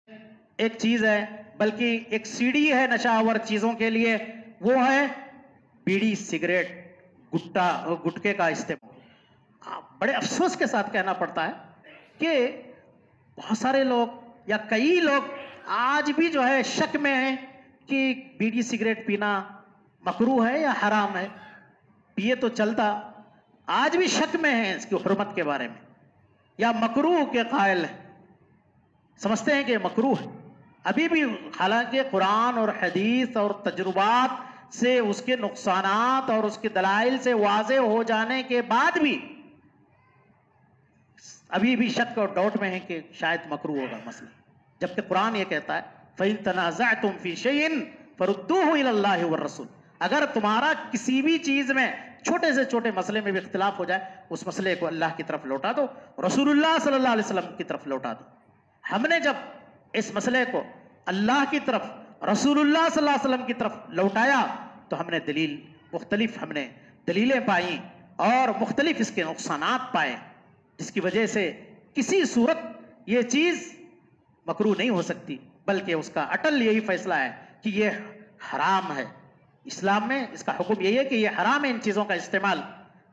एक चीज है, बल्कि एक सीढ़ी है नशावर चीजों के लिए, वो है बीड़ी, सिगरेट, गुटखे का इस्तेमाल। बड़े अफसोस के साथ कहना पड़ता है कि बहुत सारे लोग या कई लोग आज भी जो है शक में है कि बीड़ी सिगरेट पीना मकरूह है या हराम है। पिए तो चलता, आज भी शक में है इसकी हुर्मत के बारे में, या मकरूह के कायल है, समझते हैं कि मकरूह है अभी भी। हालांकि कुरान और हदीस और तजुर्बात से उसके नुकसानात और उसके दलाइल से वाज़े हो जाने के बाद भी अभी भी शक और डाउट में है कि शायद मकरूह होगा मसला, जबकि कुरान ये कहता है फ़इन तनाज़अतुम फ़ी शैइन फरुद्दूहु इलल्लाहि वर रसूल। अगर तुम्हारा किसी भी चीज में छोटे से छोटे मसले में भी इख्तिलाफ हो जाए, उस मसले को अल्लाह की तरफ लौटा दो, रसूलुल्लाह सल्लल्लाहु अलैहि वसल्लम की तरफ लौटा दो। हमने जब इस मसले को अल्लाह की तरफ, रसूलुल्लाह सल्लल्लाहु अलैहि वसल्लम की तरफ लौटाया तो हमने हमने दलीलें पाई और मुख्तलिफ इसके नुकसानात पाए, जिसकी वजह से किसी सूरत ये चीज मकरूह नहीं हो सकती, बल्कि उसका अटल यही फैसला है कि ये हराम है। इस्लाम में इसका हुक्म यही है कि ये हराम है इन चीजों का इस्तेमाल।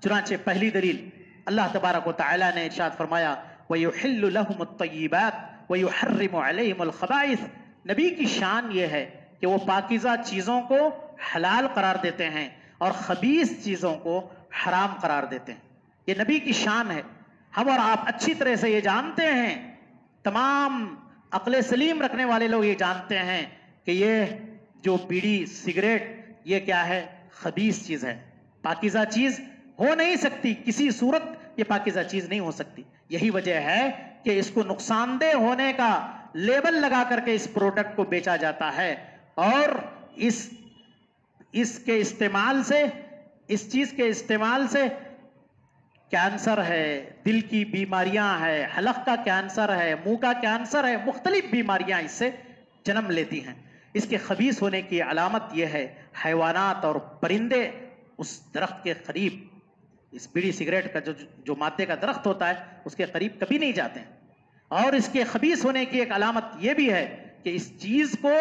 चुनांचे पहली दलील अल्लाह तबारक व तआला ने इरशाद फरमाया वयुहिल्लु लहुमुत तय्यिबात वयुहर्रिमु अलैहिमुल खबाइस। नबी की शान ये है कि वो पाकीज़ा चीजों को हलाल करार देते हैं और खबीस चीजों को हराम करार देते हैं। ये नबी की शान है। हम और आप अच्छी तरह से ये जानते हैं, तमाम अक्ल सलीम रखने वाले लोग ये जानते हैं कि ये जो बीड़ी सिगरेट ये क्या है, खबीस चीज है, पाकीज़ा चीज हो नहीं सकती, किसी सूरत ये पाकीज़ा चीज नहीं हो सकती। यही वजह है कि इसको नुकसानदेह होने का लेबल लगा करके इस प्रोडक्ट को बेचा जाता है और इसके इस्तेमाल से, इस चीज के इस्तेमाल से कैंसर है, दिल की बीमारियां है, हलक का कैंसर है, मुंह का कैंसर है, मुख्तलिफ बीमारियां इससे जन्म लेती हैं। इसके खबीस होने की अलामत यह है हैवानात और परिंदे उस दरख्त के करीब, इस बीड़ी सिगरेट का जो मादे का दरख्त होता है उसके करीब कभी नहीं जाते हैं। और इसके खबीस होने की एक अलामत यह भी है कि इस चीज को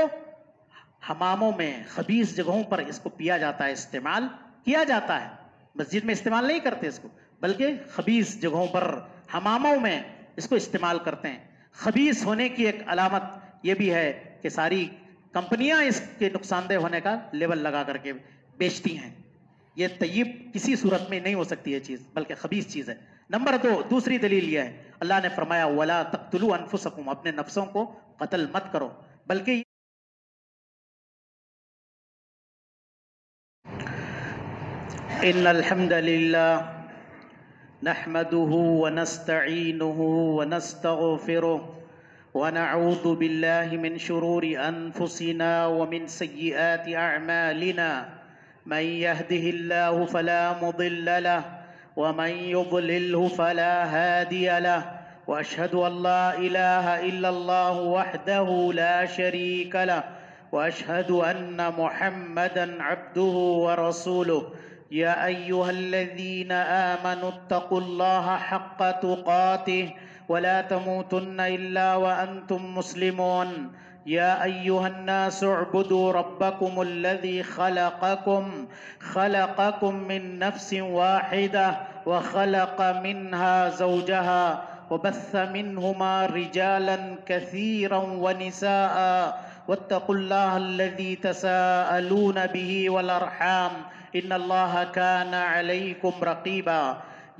हमामों में, खबीस जगहों पर इसको पिया जाता है, इस्तेमाल किया जाता है। मस्जिद में इस्तेमाल नहीं करते इसको, बल्कि खबीस जगहों पर, हमामों में इसको इस्तेमाल करते हैं। खबीस होने की एक अलामत यह भी है कि सारी कंपनियां इसके नुकसानदेह होने का लेबल लगा करके बेचती हैं। ये तय्यब किसी सूरत में नहीं हो सकती है चीज, बल्कि खबीस चीज है। नंबर 2, दूसरी दलील यह है, अल्लाह ने फरमाया वला तक़्तुलू अनफुसकुम, अपने नफ्सों को कत्ल मत करो, बल्कि इन्नल हम्दलिल्लाह नहमदुहु व नस्तईनुहु व नस्तगफिरुह व नऊज़ु बिल्लाहि मिन शुरूरि अनफुसिना व मिन सय्यिआति अअमालिना मन यहदिहिल्लाहु फला मुदिल्ल लहु व मन युद्लिल्हु फला हादिय लहु व अशहदु अल्ला इलाहा इल्लल्लाहु वहदहु ला शरीका लहु व अशहदु अन्न मुहम्मदन अब्दुहु व रसूलुहु या अय्युहल्लज़ीना आमनुत्तक़ुल्लाहा हक़्क़ तुक़ातिह वला तमूतुन्ना इल्ला व अंतुम मुस्लिमून या अय्युहन्नासु उअ्बुदू रब्बकुमुल्लज़ी खलक़कुम मिन नफ्सिन वाहिदा व खलक़ मिन्हा ज़ौजहा व बस्स मिन्हुमा रिजालन कसीरन व निसाअ वत्तक़ुल्लाहा अल्लज़ी तसाअलून बिही वल अर्हाम इन्नल्लाहा काना अलैकुम रक़ीबा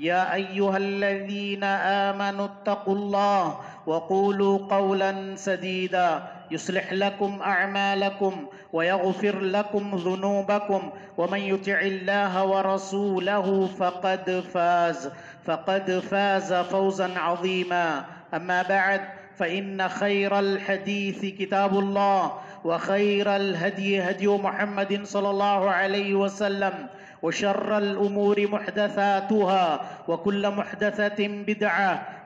या अय्युहल्लज़ीना आमनुत्तक़ुल्लाह वक़ूलू क़ौलन सदीदा युस्लिह लकुम अअमालकुम व यग़फिर लकुम ज़ुनूबकुम व मन युतिइल्लाह व रसूलहु फ़क़द फ़ाज़ फ़ौज़न अज़ीमा। अम्मा बअद फ़इन्न खैरल हदीस किताबुल्लाह व खैरल हदी हदी मुहम्मदिन सल्लल्लाहु अलैहि वसल्लम व शर्रल उमूरि मुहदसातुहा व कुल्ल मुहदसतिन बिदअह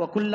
व कुल्ल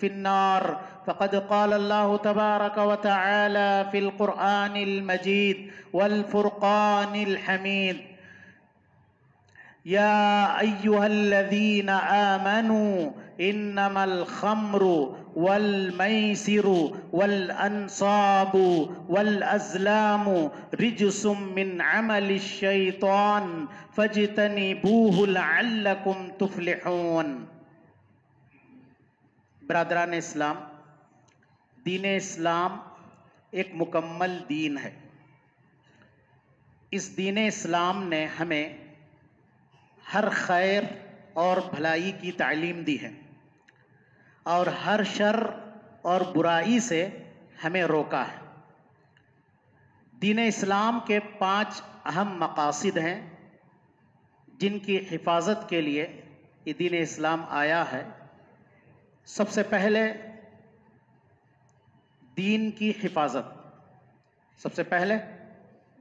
फिन्नार। फ़क़द क़ाल अल्लाहु तबारक व तआला फ़िल क़ुरआनिल मजीद वल फ़ुरक़ानिल हमीद या अय्युहल्लज़ीना आमनू इन्नमल खम्रु वल मैसिरु वल अंसाबु वल अज़लामु रिजसुम मिन अमलिश शैतान फज्तनिबूहु लअल्लकुम तुफ्लिहून। ब्रदरान इस्लाम, दीन इस्लाम एक मुकम्मल दीन है। इस दीन इस्लाम ने हमें हर खैर और भलाई की तालीम दी है और हर शर और बुराई से हमें रोका है। दीन इस्लाम के 5 अहम मकासद हैं जिनकी हिफाजत के लिए ये दीन इस्लाम आया है। सबसे पहले दीन की हिफाजत, सबसे पहले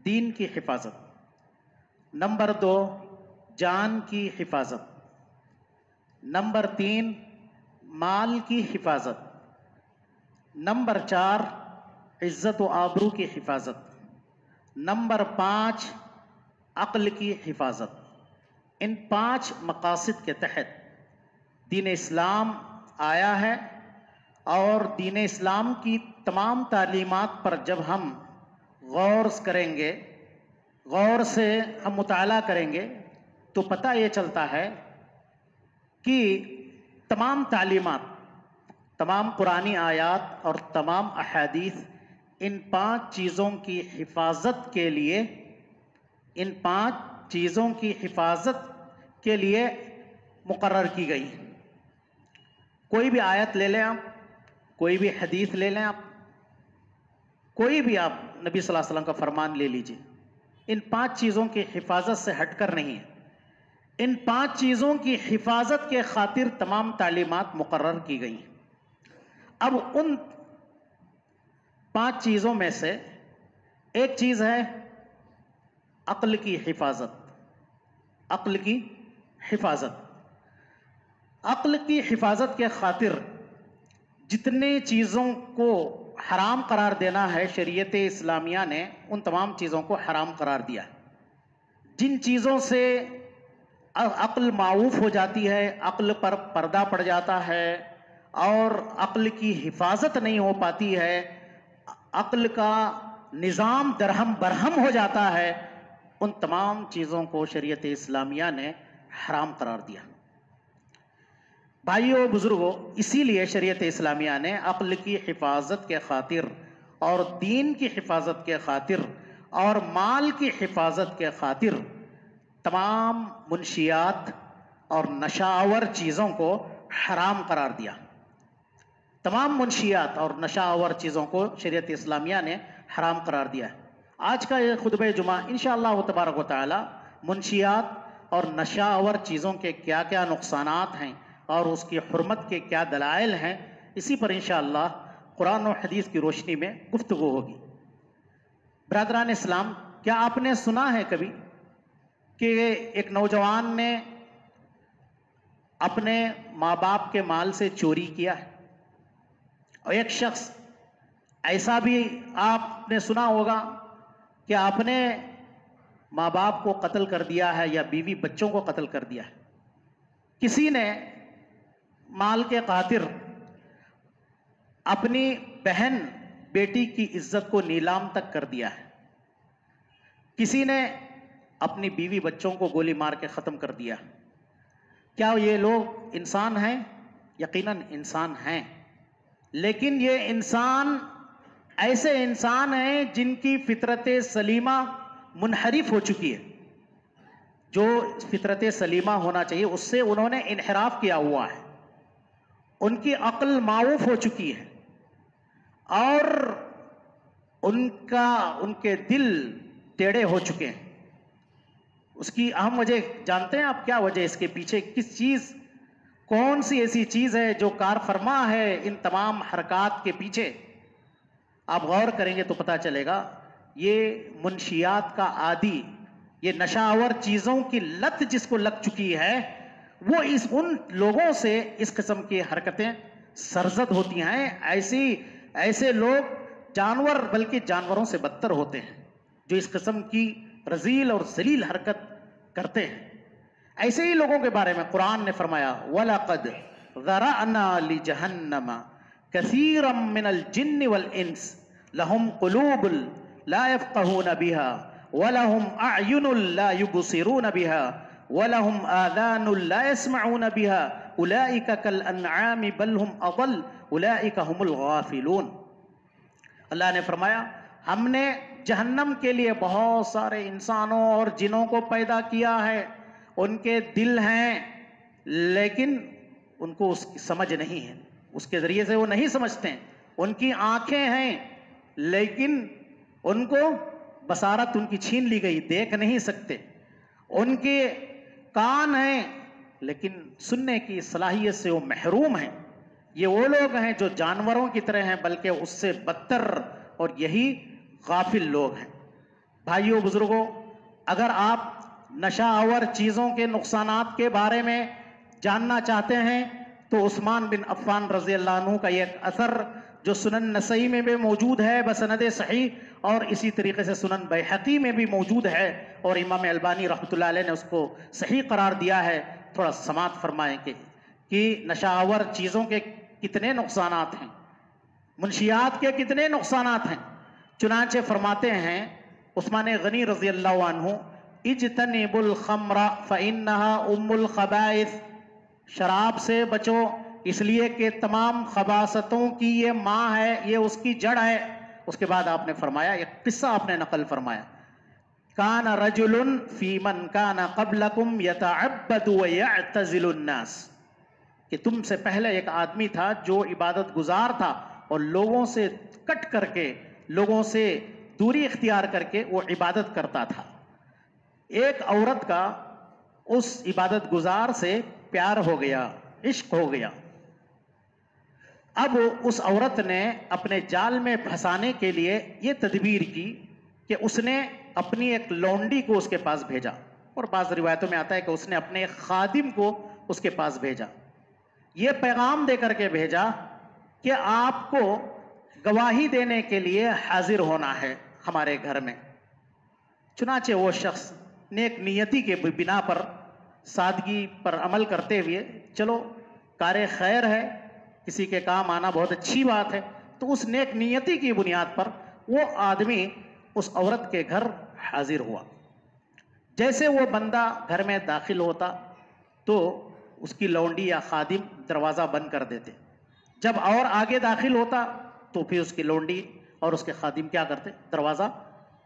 दीन की हिफाजत। नंबर 2 जान की हिफाजत। नंबर 3 माल की हिफाजत। नंबर 4 इज्जत व आबरू की हिफाजत। नंबर 5 अक्ल की हिफाजत। इन 5 मकासद के तहत दीन इस्लाम आया है और दीन इस्लाम की तमाम तालीमात पर जब हम गौर करेंगे, गौर से हम मुताला करेंगे तो पता ये चलता है कि तमाम तालीमात, तमाम कुरानी आयात और तमाम अहादीस इन 5 चीज़ों की हिफाजत के लिए, इन 5 चीज़ों की हिफाजत के लिए मुकर्रर की गई। कोई भी आयत ले लें आप, कोई भी हदीस ले लें आप, कोई भी आप नबी सल्लल्लाहु अलैहि वसल्लम का फरमान ले लीजिए, इन 5 चीज़ों की हिफाजत से हटकर नहीं है। इन 5 चीज़ों की हिफाजत के खातिर तमाम तालीमात मुकर्रर की गई। अब उन 5 चीज़ों में से एक चीज़ है अक्ल की हिफाजत। अक्ल की हिफाजत, अक्ल की हिफाजत के खातिर जितने चीज़ों को हराम करार देना है, शरीयत इस्लामिया ने उन तमाम चीज़ों को हराम करार दिया। जिन चीज़ों से अक्ल माऊफ हो जाती है, अक्ल पर पर्दा पड़ जाता है और अक्ल की हिफाजत नहीं हो पाती है, अक्ल का निज़ाम दरहम बरहम हो जाता है, उन तमाम चीज़ों को शरीयत इस्लामिया ने हराम करार दिया। भाइयों बुजुर्गों, इसीलिए शरीयत इस्लामिया ने अक्ल की हिफाजत के खातिर और दीन की हिफाजत के खातिर और माल की हिफाजत के खातिर तमाम मुनशियात और नशावर चीज़ों को हराम करार दिया। तमाम मुनशियात और नशावर चीज़ों को शरीयत इस्लामिया ने हराम करार दिया। आज का ये खुतबे जुमा इंशाअल्लाह तबारक व तआला मुनशियात और नशावर चीज़ों के क्या क्या नुकसानात हैं और उसकी हुर्मत के क्या दलाइल हैं, इसी पर इंशाअल्लाह कुरान और हदीस की रोशनी में गुफ्तगू होगी। ब्रदरान इस्लाम, क्या आपने सुना है कभी कि एक नौजवान ने अपने माँ बाप के माल से चोरी किया है? और एक शख्स ऐसा भी आपने सुना होगा कि आपने माँ बाप को कत्ल कर दिया है या बीवी बच्चों को कत्ल कर दिया है। किसी ने माल के खातिर अपनी बहन बेटी की इज्जत को नीलाम तक कर दिया है। किसी ने अपनी बीवी बच्चों को गोली मार के ख़त्म कर दिया। क्या ये लोग इंसान हैं? यकीनन इंसान हैं, लेकिन ये इंसान ऐसे इंसान हैं जिनकी फितरत सलीमा मुनहरिफ हो चुकी है। जो फितरत सलीमा होना चाहिए उससे उन्होंने इनहराफ किया हुआ है। उनकी अक्ल माऊफ हो चुकी है और उनके दिल टेढ़े हो चुके हैं। उसकी अहम वजह जानते हैं आप? क्या वजह इसके पीछे, किस चीज़, कौन सी ऐसी चीज़ है जो कार फरमा है इन तमाम हरकत के पीछे? आप गौर करेंगे तो पता चलेगा। ये मुनशियात का आदी, ये नशावर चीज़ों की लत जिसको लग चुकी है, वो उन लोगों से इस किस्म की हरकतें सरजद होती हैं। ऐसे लोग जानवर, बल्कि जानवरों से बदतर होते हैं जो इस किस्म की रजील और जलील हरकत करते हैं। ऐसे ही लोगों के बारे में कुरान ने फरमाया, वलक़द ज़रअना लिजहन्नम कसीरम मिनल जिन्न वल इंस लहुम कुलूबुन ला यफ़क़हून बिहा वलहुम अअयुनुन ला युबसिरून बिहा वलहुम आज़ानुन ला यस्मऊन बिहा उलाइका कल अन्आमि बल हुम अज़ल उलाइका हुमुल गाफिलून। अल्लाह ने फरमाया, हमने जहन्नम के लिए बहुत सारे इंसानों और जिनों को पैदा किया है। उनके दिल हैं लेकिन उनको उसकी समझ नहीं है, उसके जरिए से वो नहीं समझते हैं। उनकी आंखें हैं लेकिन उनको बसारत उनकी छीन ली गई, देख नहीं सकते। उनके कान हैं लेकिन सुनने की सलाहियत से वो महरूम हैं। ये वो लोग हैं जो जानवरों की तरह हैं, बल्कि उससे बदतर, और यही गाफिल लोग हैं। भाइयों बुजुर्गों, अगर आप नशावर चीज़ों के नुकसानात के बारे में जानना चाहते हैं तो उस्मान बिन अफ़्फ़ान रज़ी अल्लाह अन्हु का एक असर जो सुनन नसई में भी मौजूद है बसनद सही, और इसी तरीके से सुनन बैहक़ी में भी मौजूद है, और इमाम अलबानी रहमतुल्लाह अलैह ने उसको सही करार दिया है। थोड़ा समात फरमाएं कि नशावर चीज़ों के कितने नुकसानात हैं, मुनशियात के कितने नुकसानात हैं। चुनांचे फरमाते हैं उस्मान गनी रज़ी अल्लाह अन्हु, इज्तनिबुल खम्रा फ़इन्नहा उम्मुल खबाइस, शराब से बचो इसलिए कि तमाम खबासतों की ये माँ है, ये उसकी जड़ है। उसके बाद आपने फरमाया, एक किस्सा आपने नकल फरमाया, कान रजुलुन फीमन कान क़ब्लकुम यतअब्बदु व यअतज़िलुन नास, कि तुमसे पहले एक आदमी था जो इबादत गुजार था और लोगों से कट करके, लोगों से दूरी इख्तियार करके वो इबादत करता था। एक औरत का उस इबादत गुजार से प्यार हो गया, इश्क हो गया। अब उस औरत ने अपने जाल में फंसाने के लिए ये तदबीर की कि उसने अपनी एक लौंडी को उसके पास भेजा, और बाज़ रिवायतों में आता है कि उसने अपने एक खादिम को उसके पास भेजा। ये पैगाम दे करके भेजा कि आपको गवाही देने के लिए हाजिर होना है हमारे घर में। चुनाचे वो शख्स नेक नियति के बिना पर, सादगी पर अमल करते हुए, चलो कार खैर है, किसी के काम आना बहुत अच्छी बात है, तो उस नेक नियति की बुनियाद पर वो आदमी उस औरत के घर हाजिर हुआ। जैसे वो बंदा घर में दाखिल होता तो उसकी लौंडी या खादिम दरवाज़ा बंद कर देते। जब और आगे दाखिल होता तो फिर उसकी लौंडी और उसके खादिम क्या करते, दरवाज़ा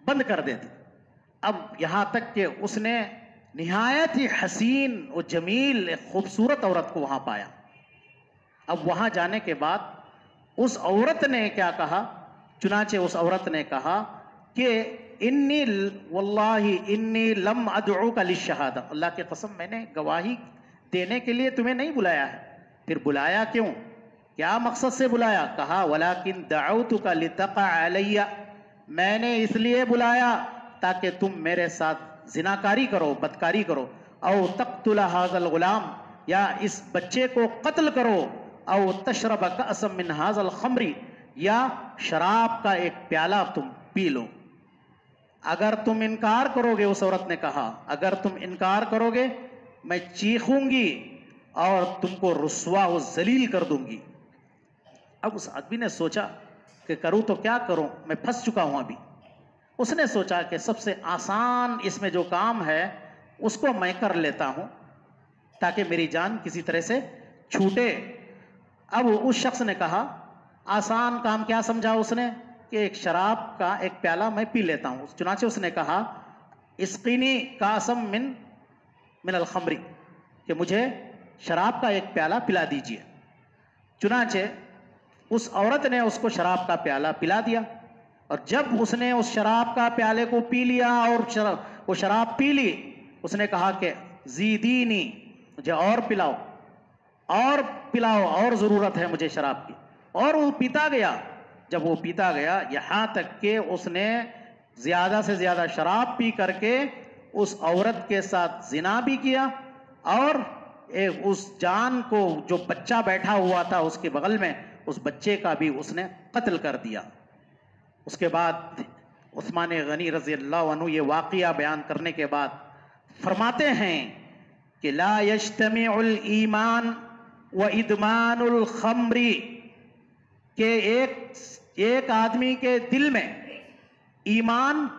बंद कर देते। अब यहाँ तक कि उसने निहायत ही हसीन और जमील एक खूबसूरत औरत को वहाँ पाया। अब वहाँ जाने के बाद उस औरत ने क्या कहा, चुनाचे उस औरत ने कहा कि इन्नी वल्लाही इन्नी लम अदउका लिशहादा, अल्लाह की कसम मैंने गवाही देने के लिए तुम्हें नहीं बुलाया है। फिर बुलाया क्यों, क्या मकसद से बुलाया? कहा वलाकिन दअउतुका लितक़ा अलैया, मैंने इसलिए बुलाया ताकि तुम मेरे साथ जिनाकारी करो, बदकारी करो, औ तक़्तुला हाज़ल गुलाम, या इस बच्चे को कत्ल करो, औ तशरब कअसम मिन हाज़ल खमरी, या शराब का एक प्याला तुम पी लो। अगर तुम इनकार करोगे, उस औरत ने कहा, अगर तुम इनकार करोगे मैं चीखूंगी और तुमको रुस्वा व जलील कर दूंगी। अब उस आदमी ने सोचा कि करूं तो क्या करूं, मैं फंस चुका हूं अभी। उसने सोचा कि सबसे आसान इसमें जो काम है उसको मैं कर लेता हूं ताकि मेरी जान किसी तरह से छूटे। अब उस शख्स ने कहा, आसान काम क्या समझा उसने, कि एक शराब का एक प्याला मैं पी लेता हूं। चुनाचे उसने कहा, इस्कीनी कासम मिनल खमरी, कि मुझे शराब का एक प्याला पिला दीजिए। चुनाचे उस औरत ने उसको शराब का प्याला पिला दिया, और जब उसने उस शराब का प्याले को पी लिया और वो शराब पी ली, उसने कहा कि जीदीनी, मुझे और पिलाओ, और पिलाओ, और ज़रूरत है मुझे शराब की। और वो पीता गया। जब वो पीता गया, यहाँ तक कि उसने ज़्यादा से ज़्यादा शराब पी करके उस औरत के साथ जिना भी किया, और उस जान को, जो बच्चा बैठा हुआ था उसके बगल में, उस बच्चे का भी उसने कत्ल कर दिया। उसके बाद उस्मान गनी रज़ी अल्लाह अन्हु ये वाक़िया बयान करने के बाद फरमाते हैं कि ला यज्तमिउल ईमान व इदमानुल खम्री, के एक आदमी के दिल में ईमान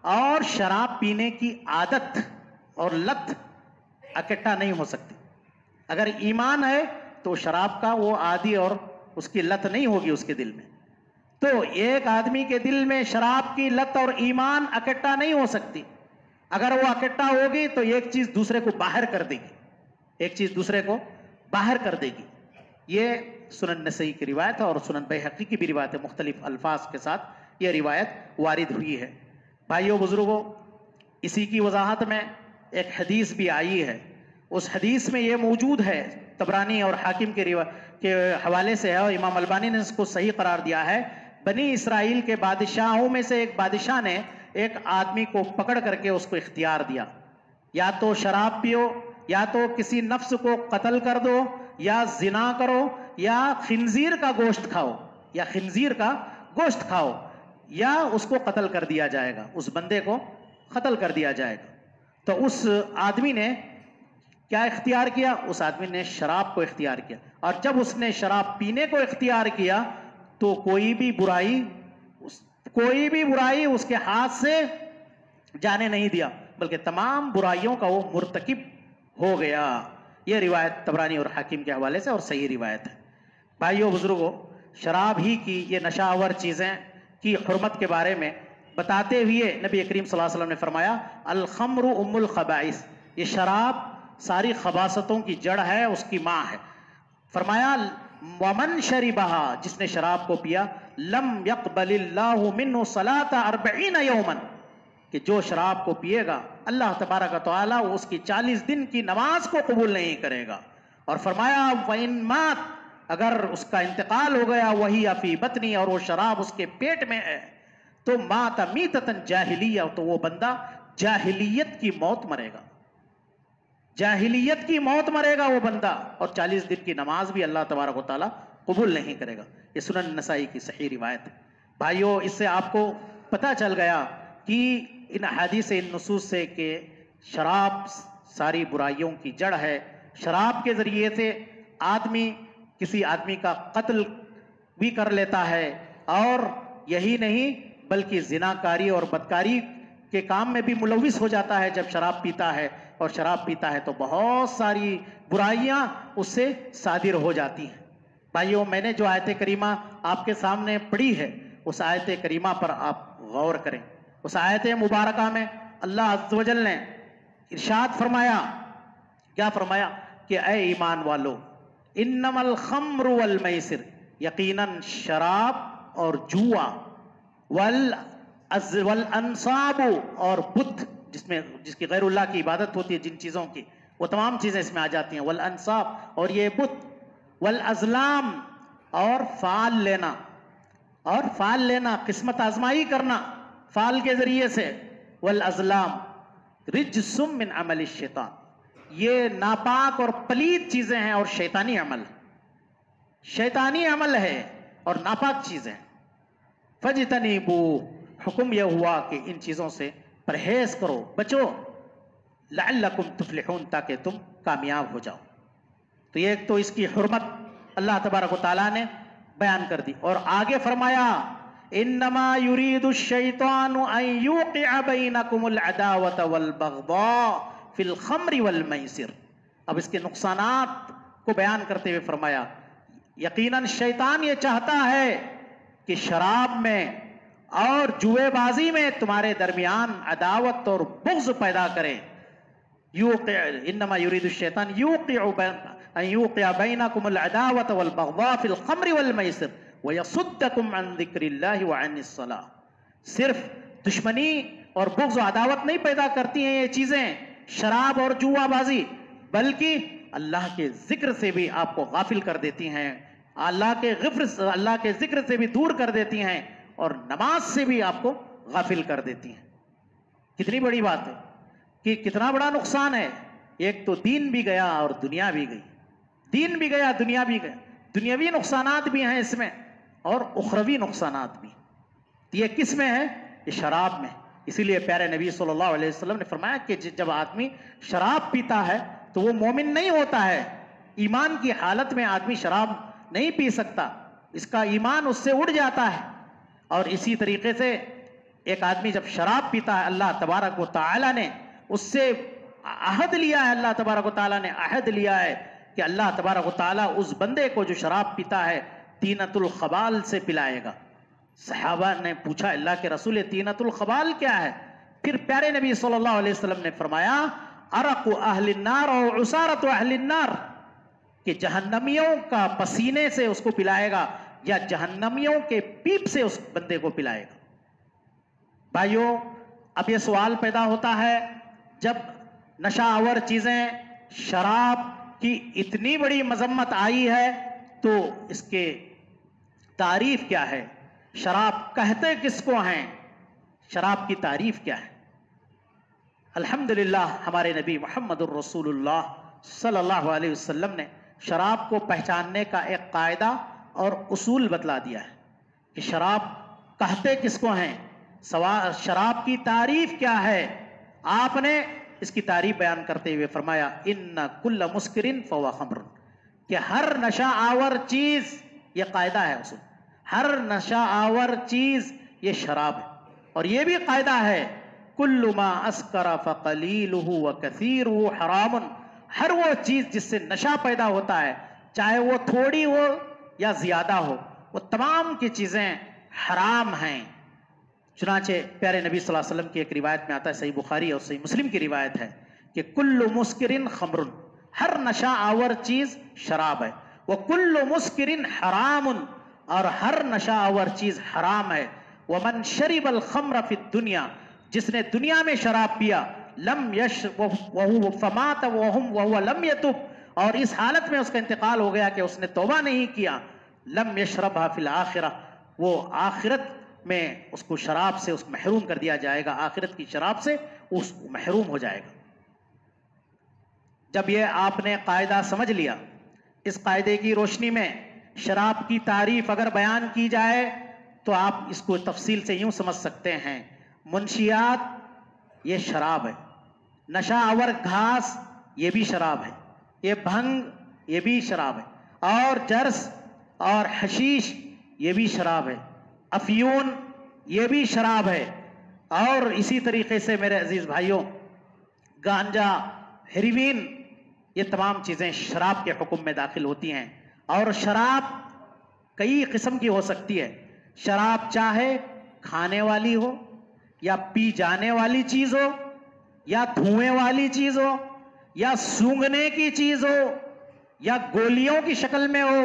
और शराब पीने की आदत और लत इकट्ठा नहीं हो सकती। अगर ईमान है तो शराब का वो आदी और उसकी लत नहीं होगी उसके दिल में। तो एक आदमी के दिल में शराब की लत और ईमान इकट्ठा नहीं हो सकती। अगर वो इकट्ठा होगी तो एक चीज दूसरे को बाहर कर देगी, एक चीज दूसरे को बाहर कर देगी। ये सुनन नसई की रिवायत है और सुनन बैहक़ी की भी रिवायत है, मुख्तलिफ अल्फाज के साथ ये रिवायत वारिद हुई है। भाइयों बुजुर्गों, इसी की वजाहत में एक हदीस भी आई है। उस हदीस में ये मौजूद है, तबरानी और हाकिम के हवाले से है और इमाम अलबानी ने इसको सही करार दिया है। बनी इसराइल के बादशाहों में से एक बादशाह ने एक आदमी को पकड़ करके उसको इख्तियार दिया, या तो शराब पियो, या तो किसी नफ्स को कत्ल कर दो, या जिना करो, या खिंजीर का गोश्त खाओ, या खिंजीर का गोश्त खाओ, या उसको कत्ल कर दिया जाएगा, उस बंदे को कत्ल कर दिया जाएगा। तो उस आदमी ने क्या इख्तियार किया? उस आदमी ने शराब को इख्तियार किया। और जब उसने शराब पीने को इख्तियार किया तो कोई भी बुराई उसके हाथ से जाने नहीं दिया, बल्कि तमाम बुराइयों का वो मुर्तकिब हो गया। ये रिवायत तबरानी और हाकिम के हवाले से और सही रिवायत है। भाइयों बुजुर्गों, शराब ही की ये नशावर चीज़ें की हुर्मत के बारे में बताते हुए नबी करीम सल्लल्लाहु अलैहि वसल्लम ने फरमाया, अल खम्रु उम्मुल खबाइस, ये शराब सारी खबासतों की जड़ है, उसकी माँ है। फरमाया वमन शरिबहा, जिसने शराब को पिया, लम यक़बलिल्लाहु मिन्हु सलाता 40 यौमन, कि जो शराब को पिएगा अल्लाह तबारक व तआला उसकी 40 दिन की नमाज को कबूल नहीं करेगा। और फरमाया वइन मात, अगर उसका इंतकाल हो गया वही अफी बतनी, और वो शराब उसके पेट में है, तो मात मीततन जाहिलिया, तो वो बंदा जाहिलियत की मौत मरेगा, जाहिलियत की मौत मरेगा वो बंदा, और 40 दिन की नमाज भी अल्लाह तबारक व तआला कबूल नहीं करेगा। ये सुनन नसाई की सही रिवायत है। भाइयों, इससे आपको पता चल गया कि इन हदीस इन नसूस से कि शराब सारी बुराइयों की जड़ है। शराब के जरिए से आदमी किसी आदमी का कत्ल भी कर लेता है, और यही नहीं बल्कि जिनाकारी और बदकारी के काम में भी मुलविस हो जाता है जब शराब पीता है। और शराब पीता है तो बहुत सारी बुराइयां उससे सादिर हो जाती हैं। भाइयों, मैंने जो आयत करीमा आपके सामने पढ़ी है, उस आयत करीमा पर आप गौर करें। उस आयत मुबारका में अल्लाह अज़्ज़ व जल ने इरशाद फरमाया, क्या फरमाया? कि ऐ ईमान वालो, इन्नमल खम्रु वल मैसिर, यकीनन शराब और जुआ, वल अंसाबु, और बुत, जिसकी गैरुल्लाह की इबादत होती है, जिन चीज़ों की, वो तमाम चीज़ें इसमें आ जाती हैं। वल अंसाब, और ये बुत, वल अज़लाम, और फाल लेना, किस्मत आजमाई करना फाल के जरिए से, वल अज़लाम रिज्सुम मिन अमल शैतान, ये नापाक और पलीद चीज़ें हैं और शैतानी अमल है और नापाक चीज़ें। फजतनीबू, हुक्म यह हुआ कि इन चीज़ों से परहेज करो, बचो, लअल्लकुम तुफ्लिहून, ताकि तुम कामयाब हो जाओ। तो ये तो इसकी हुर्मत अल्लाह तबारक व तआला ने बयान कर दी। और आगे फरमाया, इन्नमा युरीदु शैतानु अन युक़िअ बैनकुमुल अदावत वल बग़दा फिल खम्रि वल मैसिर। अब इसके नुकसानात को बयान करते हुए फरमाया, यकीनन शैतान ये चाहता है कि शराब में और जुएबाजी में तुम्हारे दरमियान अदावत और बुग़्ज़ पैदा करे। इन्नमा युरीदु शैतान युक़िअ बैनकुमुल अदावत वल बग़दा फिल खम्रि वल मैसिर व यसुद्दकुम अन ज़िक्रिल्लाहि व अनिस सलाह। सिर्फ दुश्मनी और बुग़्ज़ अदावत नहीं पैदा करती हैं ये चीज़ें, शराब और जुआबाजी, बल्कि अल्लाह के जिक्र से भी आपको गाफिल कर देती हैं, अल्लाह के जिक्र से भी दूर कर देती हैं, और नमाज से भी आपको गाफिल कर देती हैं। कितनी बड़ी बात है कि कितना बड़ा नुकसान है। एक तो दीन भी गया और दुनिया भी गई, दीन भी गया, दुनिया भी गया। दुनियावी नुकसानात भी हैं इसमें और उखरवी नुकसानात भी। ये किस में है? ये शराब में। इसीलिए प्यारे नबी सल्लल्लाहु अलैहि वसल्लम ने फरमाया कि जब आदमी शराब पीता है तो वो मोमिन नहीं होता है। ईमान की हालत में आदमी शराब नहीं पी सकता, इसका ईमान उससे उड़ जाता है। और इसी तरीके से एक आदमी जब शराब पीता है, अल्लाह तबारक व तआला ने उससे अहद लिया है, अल्लाह तबारक व तआला ने अहद लिया है कि अल्लाह तबारक व तआला उस बंदे को जो शराब पीता है तीनतुल खबाल से पिलाएगा। सहाबा ने पूछा, अल्लाह के रसूल तीनतुल खबाल क्या है? फिर प्यारे नबी सल्लल्लाहु अलैहि वसल्लम ने फरमाया, अरक़ु अहलिन्नार और उसारतु अहलिन्नार, कि जहन्नमियों का पसीने से उसको पिलाएगा या जहन्नमियों के पीप से उस बंदे को पिलाएगा। भाइयों, अब यह सवाल पैदा होता है, जब नशा आवर चीजें शराब की इतनी बड़ी मजम्मत आई है तो इसके तारीफ क्या है? शराब कहते किसको हैं? शराब की तारीफ क्या है? अल्हम्दुलिल्लाह हमारे नबी मुहम्मदुर रसूलुल्लाह सल्लल्लाहु अलैहि वसल्लम ने शराब को पहचानने का एक कायदा और उसूल बतला दिया है कि शराब कहते किसको हैं, शराब की तारीफ क्या है। आपने इसकी तारीफ बयान करते हुए फरमाया, इन्ना कुल्ल मुस्किरिन फहुवा खम्रुन, कि हर नशा आवर चीज, यह कायदा है उसूल, हर नशा आवर चीज ये शराब है। और यह भी कायदा है, कुल्लु मा अस्करा फकलीलुहु व कसीरुहु हरामुन, हर वो चीज जिससे नशा पैदा होता है, चाहे वो थोड़ी हो या ज्यादा हो, वो तमाम की चीजें हराम हैं। चुनाचे प्यारे नबी सल्लल्लाहु अलैहि वसल्लम की एक रिवायत में आता है, सही बुखारी और सही मुस्लिम की रिवायत है कि कुल्लु मुस्किरिन खमरुन, हर नशा आवर चीज शराब है। वो कुल्लु मुस्किरिन हरामुन, और हर नशा आवर चीज हराम है। वमन शरिबल खम्र फिद दुनिया, जिसने दुनिया में शराब पिया, लम यश वहु फमात वहुव लम यतुब, और इस हालत में उसका इंतकाल हो गया कि उसने तौबा नहीं किया, लम यशरबहा फिल आखिरा, वो आखिरत में उसको शराब से उसको महरूम कर दिया जाएगा, आखिरत की शराब से उस महरूम हो जाएगा। जब ये आपने कायदा समझ लिया, इस कायदे की रोशनी में शराब की तारीफ अगर बयान की जाए तो आप इसको तफसील से यूं समझ सकते हैं, मुंशियात ये शराब है, नशा आवर घास ये भी शराब है, ये भंग ये भी शराब है, और जर्स और हशीश ये भी शराब है, अफयून ये भी शराब है। और इसी तरीके से मेरे अजीज भाइयों, गांजा, हेरोइन, ये तमाम चीजें शराब के हुक्म में दाखिल होती हैं। और शराब कई किस्म की हो सकती है। शराब चाहे खाने वाली हो या पी जाने वाली चीज हो या धुएं वाली चीज हो या सूंघने की चीज हो या गोलियों की शक्ल में हो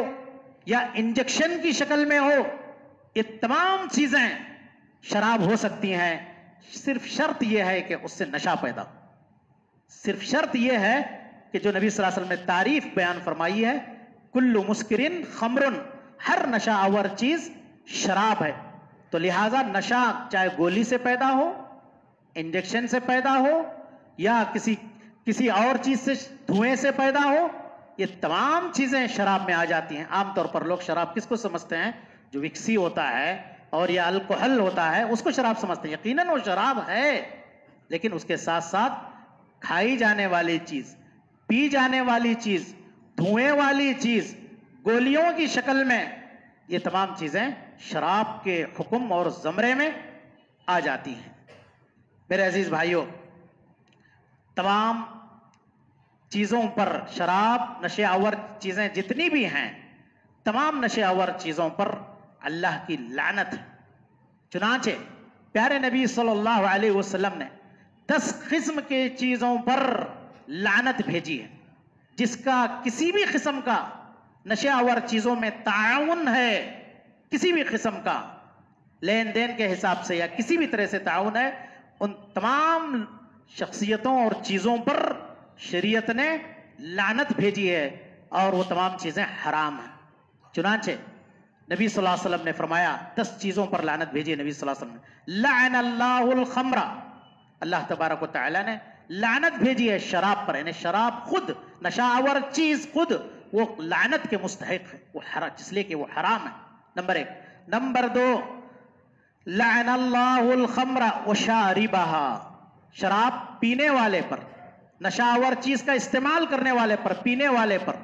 या इंजेक्शन की शक्ल में हो, ये तमाम चीजें शराब हो सकती हैं। सिर्फ शर्त यह है कि उससे नशा पैदा हो। सिर्फ शर्त यह है कि जो नबी सल्लल्लाहु अलैहि वसल्लम ने तारीफ बयान फरमाई है, कुल्लु मुस्किरिन खमरुन, हर नशा आवर चीज शराब है। तो लिहाजा नशा चाहे गोली से पैदा हो, इंजेक्शन से पैदा हो या किसी और चीज से, धुएं से पैदा हो, ये तमाम चीजें शराब में आ जाती हैं। आमतौर पर लोग शराब किसको समझते हैं? जो विक्सी होता है और या अल्कोहल होता है उसको शराब समझते हैं। यकीनन वो शराब है, लेकिन उसके साथ साथ खाई जाने वाली चीज, पी जाने वाली चीज, धुएं वाली चीज, गोलियों की शक्ल में, ये तमाम चीजें शराब के हुक्म और जमरे में आ जाती हैं। मेरे अजीज भाइयों, तमाम चीजों पर शराब, नशे आवर चीजें जितनी भी हैं, तमाम नशे आवर चीजों पर अल्लाह की लानत है। चुनाचे प्यारे नबी सल्लल्लाहु अलैहि वसल्लम ने 10 किस्म के चीजों पर लानत भेजी है। जिसका किसी भी किस्म का नशे आवर चीजों में ताउन है, किसी भी किस्म का लेन देन के हिसाब से या किसी भी तरह से ताउन है, उन तमाम शख्सियतों और चीजों पर शरीयत ने लानत भेजी है और वो तमाम चीजें हराम हैं। चुनाचे नबी सल्लल्लाहु अलैहि वसल्लम ने फरमाया, 10 चीजों पर लानत भेजी है नबी सल्लल्लाहु अलैहि वसल्लम ने। लअनल्लाहुल खम्रा, अल्लाह तबारक व तआला ने लानत भेजी है शराब पर, यानी शराब खुद, नशावर चीज खुद वो लानत के मुस्तहिक है, वो इसलिए कि वो हराम है। नंबर 1। नंबर 2, लअनल्लाहुल खम्रा व शारिबहा, शराब पीने वाले पर नशावर चीज का इस्तेमाल करने वाले पर, पीने वाले पर।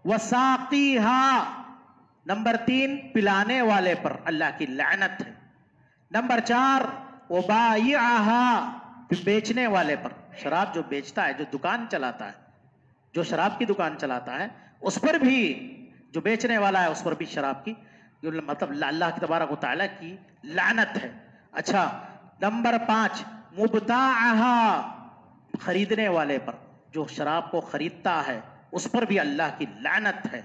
वसाकीहा, नंबर 3 पिलाने वाले पर अल्लाह की लानत है। नंबर 4 वबाइआहा, बेचने वाले पर, शराब जो बेचता है, जो दुकान चलाता है, जो शराब की दुकान चलाता है, उस पर भी, जो बेचने वाला है उस पर भी शराब की, मतलब अल्लाह की तबारक व तआला की लानत है। अच्छा, नंबर 5 मुब्ताअहा, खरीदने वाले पर, जो शराब को खरीदता है उस पर भी अल्लाह की लानत है।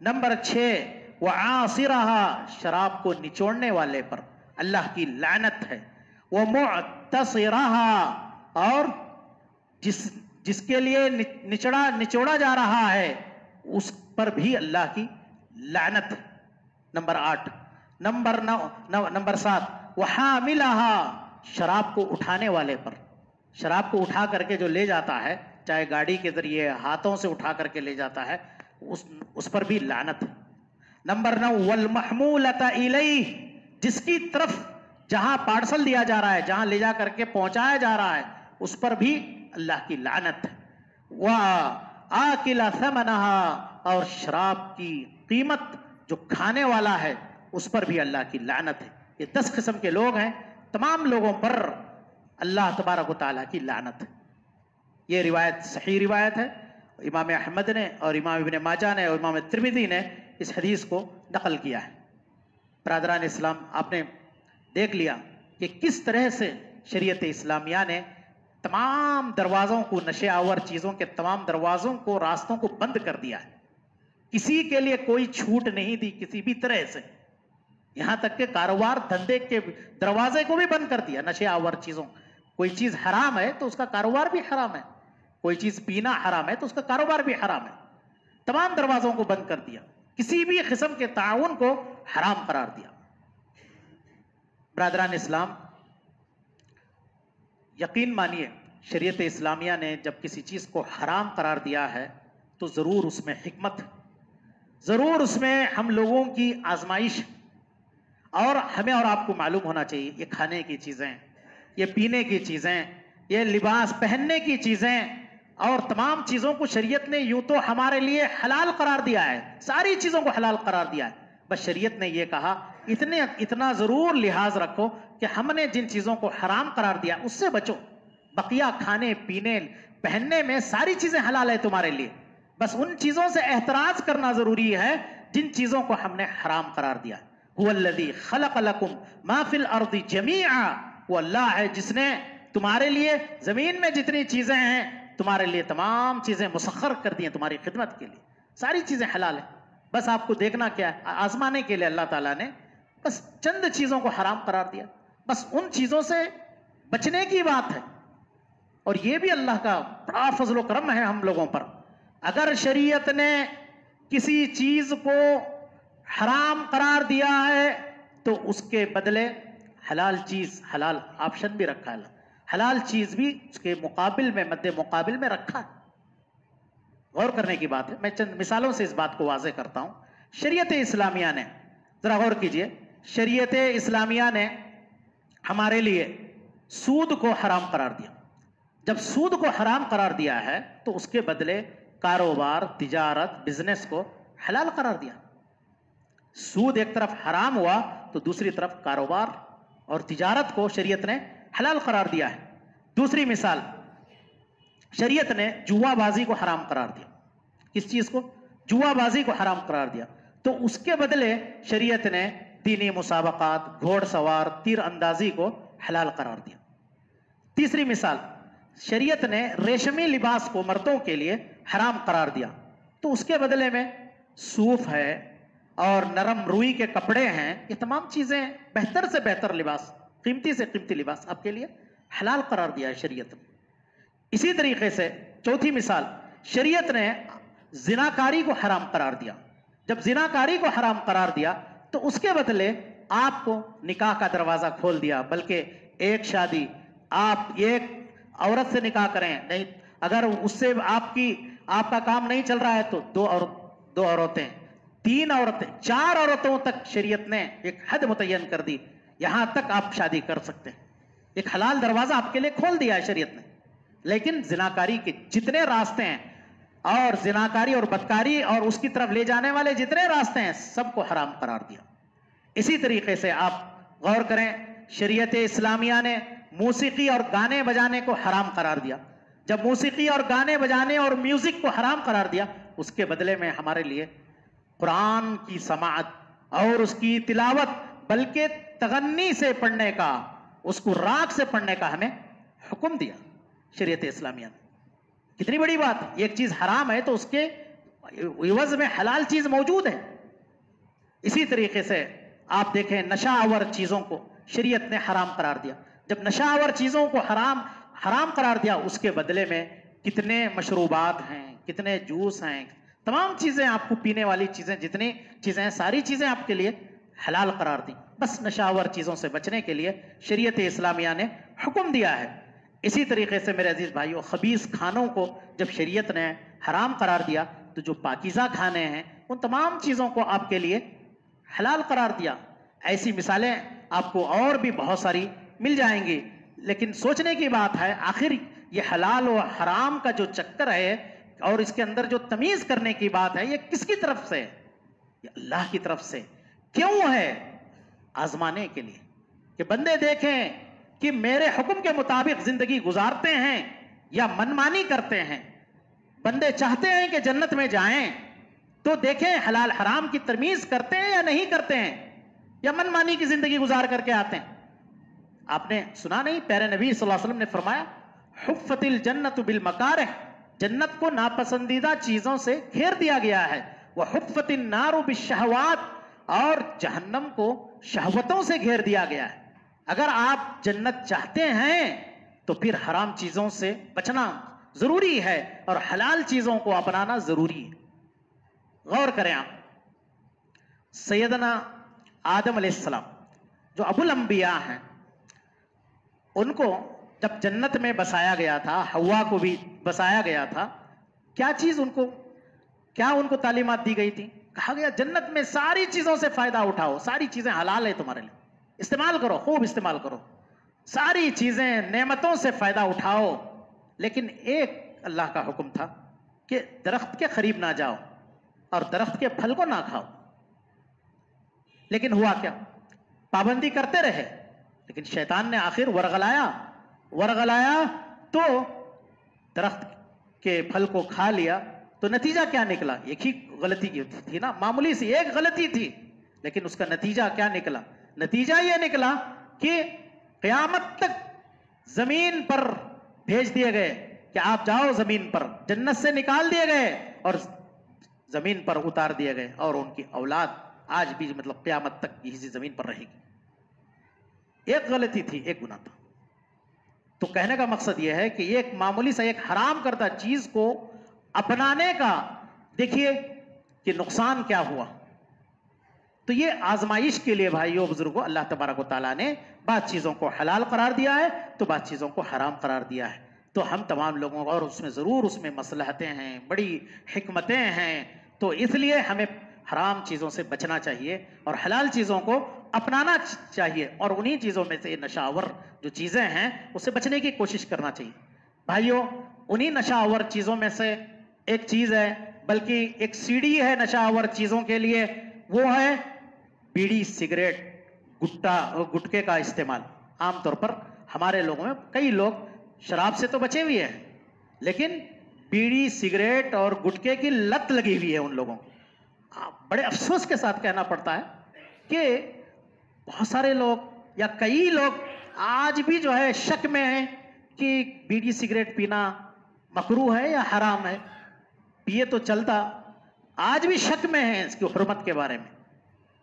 नंबर 6 वआसिरहा, शराब को निचोड़ने वाले पर अल्लाह की लानत है। वो मुअतसिरहा, और जिसके लिए निचोड़ा जा रहा है उस पर भी अल्लाह की लानत है। नंबर 8। नंबर 7 वहामिलहा, शराब को उठाने वाले पर, शराब को उठा करके जो ले जाता है, चाहे गाड़ी के जरिए, हाथों से उठा करके ले जाता है, उस पर भी लानत है। नंबर 9 वल महमूलता इलैहि, जिसकी तरफ जहां पार्सल दिया जा रहा है, जहां ले जा करके पहुंचाया जा रहा है, उस पर भी अल्लाह की लानत है। वह आकिला समनहा, और शराब की कीमत जो खाने वाला है उस पर भी अल्लाह की लानत है। ये 10 किस्म के लोग हैं, तमाम लोगों पर अल्लाह तबारक व तआला की लानत है। ये रिवायत सही रिवायत है, इमाम अहमद ने और इमाम इब्न माजा ने और इमाम तिर्मिज़ी ने इस हदीस को नकल किया है। बरादरान इस्लाम, आपने देख लिया कि किस तरह से शरीयत इस्लामिया ने तमाम दरवाज़ों को, नशे आवर चीज़ों के तमाम दरवाज़ों को, रास्तों को बंद कर दिया है। किसी के लिए कोई छूट नहीं दी किसी भी तरह से, यहां तक के कारोबार धंधे के दरवाजे को भी बंद कर दिया। नशे आवर चीज़ों, कोई चीज़ हराम है तो उसका कारोबार भी हराम है, कोई चीज़ पीना हराम है तो उसका कारोबार भी हराम है। तमाम दरवाज़ों को बंद कर दिया, किसी भी किस्म के ताउन को हराम करार दिया। बरादरान इस्लाम, यकीन मानिए, शरीयत इस्लामिया ने जब किसी चीज़ को हराम करार दिया है तो ज़रूर उसमें हिकमत है, ज़रूर उसमें हम लोगों की आजमाइश। और हमें और आपको मालूम होना चाहिए, ये खाने की चीज़ें, ये पीने की चीज़ें, ये लिबास पहनने की चीज़ें और तमाम चीज़ों को शरीयत ने यूं तो हमारे लिए हलाल करार दिया है, सारी चीज़ों को हलाल करार दिया है। बस शरीयत ने ये कहा इतना ज़रूर लिहाज रखो कि हमने जिन चीज़ों को हराम करार दिया उससे बचो। बकिया खाने पीने पहनने में सारी चीज़ें हलाल है तुम्हारे लिए, बस उन चीज़ों से एहतराज करना ज़रूरी है जिन चीज़ों को हमने हराम करार दिया। हुवल्लज़ी खलक़ लकुम मा फिल अर्दि जमीआ, वो अल्लाह है जिसने तुम्हारे लिए ज़मीन में जितनी चीज़ें हैं तुम्हारे लिए तमाम चीज़ें मुसख्खर कर दी हैं तुम्हारी खिदमत के लिए, सारी चीज़ें हलाल है। बस आपको देखना क्या है, आजमाने के लिए अल्लाह ताला ने बस चंद चीज़ों को हराम करार दिया, बस उन चीज़ों से बचने की बात है। और ये भी अल्लाह का बड़ा फजल व करम है हम लोगों पर। अगर शरीयत ने किसी चीज़ को हराम करार दिया है तो उसके बदले हलाल चीज़, हलाल ऑप्शन भी रखा है, हलाल चीज़ भी उसके मुकाबिल में, मद्दे मुकाबिल में रखा है। गौर करने की बात है, मैं चंद मिसालों से इस बात को वाज़े करता हूँ। शरीयत इस्लामिया ने, ज़रा गौर कीजिए, शरीयत इस्लामिया ने हमारे लिए सूद को हराम करार दिया। जब सूद को हराम करार दिया है तो उसके बदले कारोबार, तिजारत, बिजनेस को हलाल करार दिया। सूद एक तरफ हराम हुआ तो दूसरी तरफ कारोबार और तिजारत को शरीयत ने हलाल करार दिया है। दूसरी मिसाल, शरीयत ने जुआबाजी को हराम करार दिया। किस चीज़ को? जुआबाजी को हराम करार दिया। तो उसके बदले शरीयत ने दीनी मुसाबकात, घोड़सवार, तीर अंदाजी को हलाल करार दिया। तीसरी मिसाल, शरीयत ने रेशमी लिबास को मर्दों के लिए हराम करार दिया, तो उसके बदले में सूफ है और नरम रुई के कपड़े हैं, ये तमाम चीज़ें, बेहतर से बेहतर लिबास, कीमती से कीमती लिबास आपके लिए हलाल करार दिया है शरीयत ने। इसी तरीके से चौथी मिसाल, शरीयत ने जिनाकारी को हराम करार दिया। जब जिनाकारी को हराम करार दिया तो उसके बदले आपको निकाह का दरवाजा खोल दिया, बल्कि एक शादी आप एक औरत से निकाह करें, नहीं अगर उससे आपका काम नहीं चल रहा है तो दो औरतें, 3 औरतें, 4 औरतों तक शरीयत ने एक हद मुतय्यन कर दी, यहां तक आप शादी कर सकते हैं। एक हलाल दरवाजा आपके लिए खोल दिया है शरीयत ने। लेकिन जिनाकारी के जितने रास्ते हैं और जिनाकारी और बदकारी और उसकी तरफ ले जाने वाले जितने रास्ते हैं सबको हराम करार दिया। इसी तरीके से आप गौर करें, शरीयत इस्लामिया ने मौसीकी और गाने बजाने को हराम करार दिया। जब मौसीकी और गाने बजाने और म्यूजिक को हराम करार दिया, उसके बदले में हमारे लिए कुरान की समाअत और उसकी तिलावत, बल्कि तगन्नी से पढ़ने का, उसको राग से पढ़ने का हमें हुक्म दिया शरीयत इस्लामिया ने। कितनी बड़ी बात है। एक चीज हराम है तो उसके इवज में हलाल चीज मौजूद है। इसी तरीके से आप देखें, नशावर चीजों को शरीयत ने हराम करार दिया। जब नशावर चीजों को हराम करार दिया, उसके बदले में कितने मशरूबात हैं, कितने जूस हैं, तमाम चीजें आपको पीने वाली चीजें, जितनी चीजें हैं, सारी चीजें आपके लिए हलाल करार दी। बस नशावर चीजों से बचने के लिए शरीयत इस्लामिया ने हुक्म दिया है। इसी तरीके से मेरे अजीज भाइयों, खबीस खानों को जब शरीयत ने हराम करार दिया, तो जो पाकीज़ा खाने हैं उन तमाम चीज़ों को आपके लिए हलाल करार दिया। ऐसी मिसालें आपको और भी बहुत सारी मिल जाएंगी, लेकिन सोचने की बात है आखिर ये हलाल और हराम का जो चक्कर है और इसके अंदर जो तमीज़ करने की बात है, ये किसकी तरफ से? ये अल्लाह की तरफ से। क्यों है? आजमाने के लिए कि बंदे देखें कि मेरे हुक्म के मुताबिक जिंदगी गुजारते हैं या मनमानी करते हैं। बंदे चाहते हैं कि जन्नत में जाएं, तो देखें हलाल हराम की तमीज करते हैं या नहीं करते हैं, या मनमानी की जिंदगी गुजार करके आते हैं। आपने सुना नहीं, प्यारे नबी सल्लल्लाहु अलैहि वसल्लम ने फरमाया, हुफ़्फ़तिल जन्नतु बिल मकारिह, जन्नत को नापसंदीदा चीजों से घेर दिया गया है। वह हुफ़्फ़तिन नारु बिश्शहवात, और जहन्नम को शहवतों से घेर दिया गया है। अगर आप जन्नत चाहते हैं तो फिर हराम चीजों से बचना जरूरी है और हलाल चीजों को अपनाना जरूरी है। गौर करें आप, सैयदना आदम अलैहिस्सलाम जो अबुल अंबिया हैं, उनको जब जन्नत में बसाया गया था, हव्वा को भी बसाया गया था, क्या उनको तालीमात दी गई थी? कहा गया जन्नत में सारी चीजों से फायदा उठाओ, सारी चीजें हलाल है तुम्हारे लिए, इस्तेमाल करो, खूब इस्तेमाल करो, सारी चीजें नेमतों से फायदा उठाओ। लेकिन एक अल्लाह का हुक्म था कि दरख्त के करीब ना जाओ और दरख्त के फल को ना खाओ। लेकिन हुआ क्या? पाबंदी करते रहे, लेकिन शैतान ने आखिर वरगलाया तो दरख्त के फल को खा लिया। तो नतीजा क्या निकला? एक ही गलती की थी ना, मामूली सी एक गलती थी, लेकिन उसका नतीजा क्या निकला? नतीजा यह निकला कि क़यामत तक जमीन पर भेज दिए गए कि आप जाओ जमीन पर, जन्नत से निकाल दिए गए और जमीन पर उतार दिए गए, और उनकी औलाद आज भी मतलब क़यामत तक इसी जमीन पर रहेगी। एक गलती थी, एक गुनाह था। तो कहने का मकसद यह है कि एक मामूली सा एक हराम करदा चीज को अपनाने का देखिए कि नुकसान क्या हुआ। तो ये आजमाइश के लिए भाइयों बुजुर्गों, अल्लाह तबारक व तआला ने बाद चीज़ों को हलाल करार दिया है तो बाद चीज़ों को हराम करार दिया है। तो हम तमाम लोगों को, और उसमें ज़रूर उसमें मसलहतें हैं, बड़ी हिकमतें हैं, तो इसलिए हमें हराम चीज़ों से बचना चाहिए और हलाल चीज़ों को अपनाना चाहिए, और उन्हीं चीज़ों में से नशावर जो चीज़ें हैं उससे बचने की कोशिश करना चाहिए। भाइयों, उन्हीं नशावर चीज़ों में से एक चीज़ है, बल्कि एक सीढ़ी है नशावर चीज़ों के लिए, वो है बीड़ी, सिगरेट, गुटके का इस्तेमाल। आमतौर पर हमारे लोगों में कई लोग शराब से तो बचे हुए हैं, लेकिन बीड़ी, सिगरेट और गुटके की लत लगी हुई है उन लोगों को। बड़े अफसोस के साथ कहना पड़ता है कि बहुत सारे लोग या कई लोग आज भी जो है शक में है कि बीड़ी सिगरेट पीना मकरूह है या हराम है। पिए तो चलता, आज भी शक में है इसकी हुर्मत के बारे में,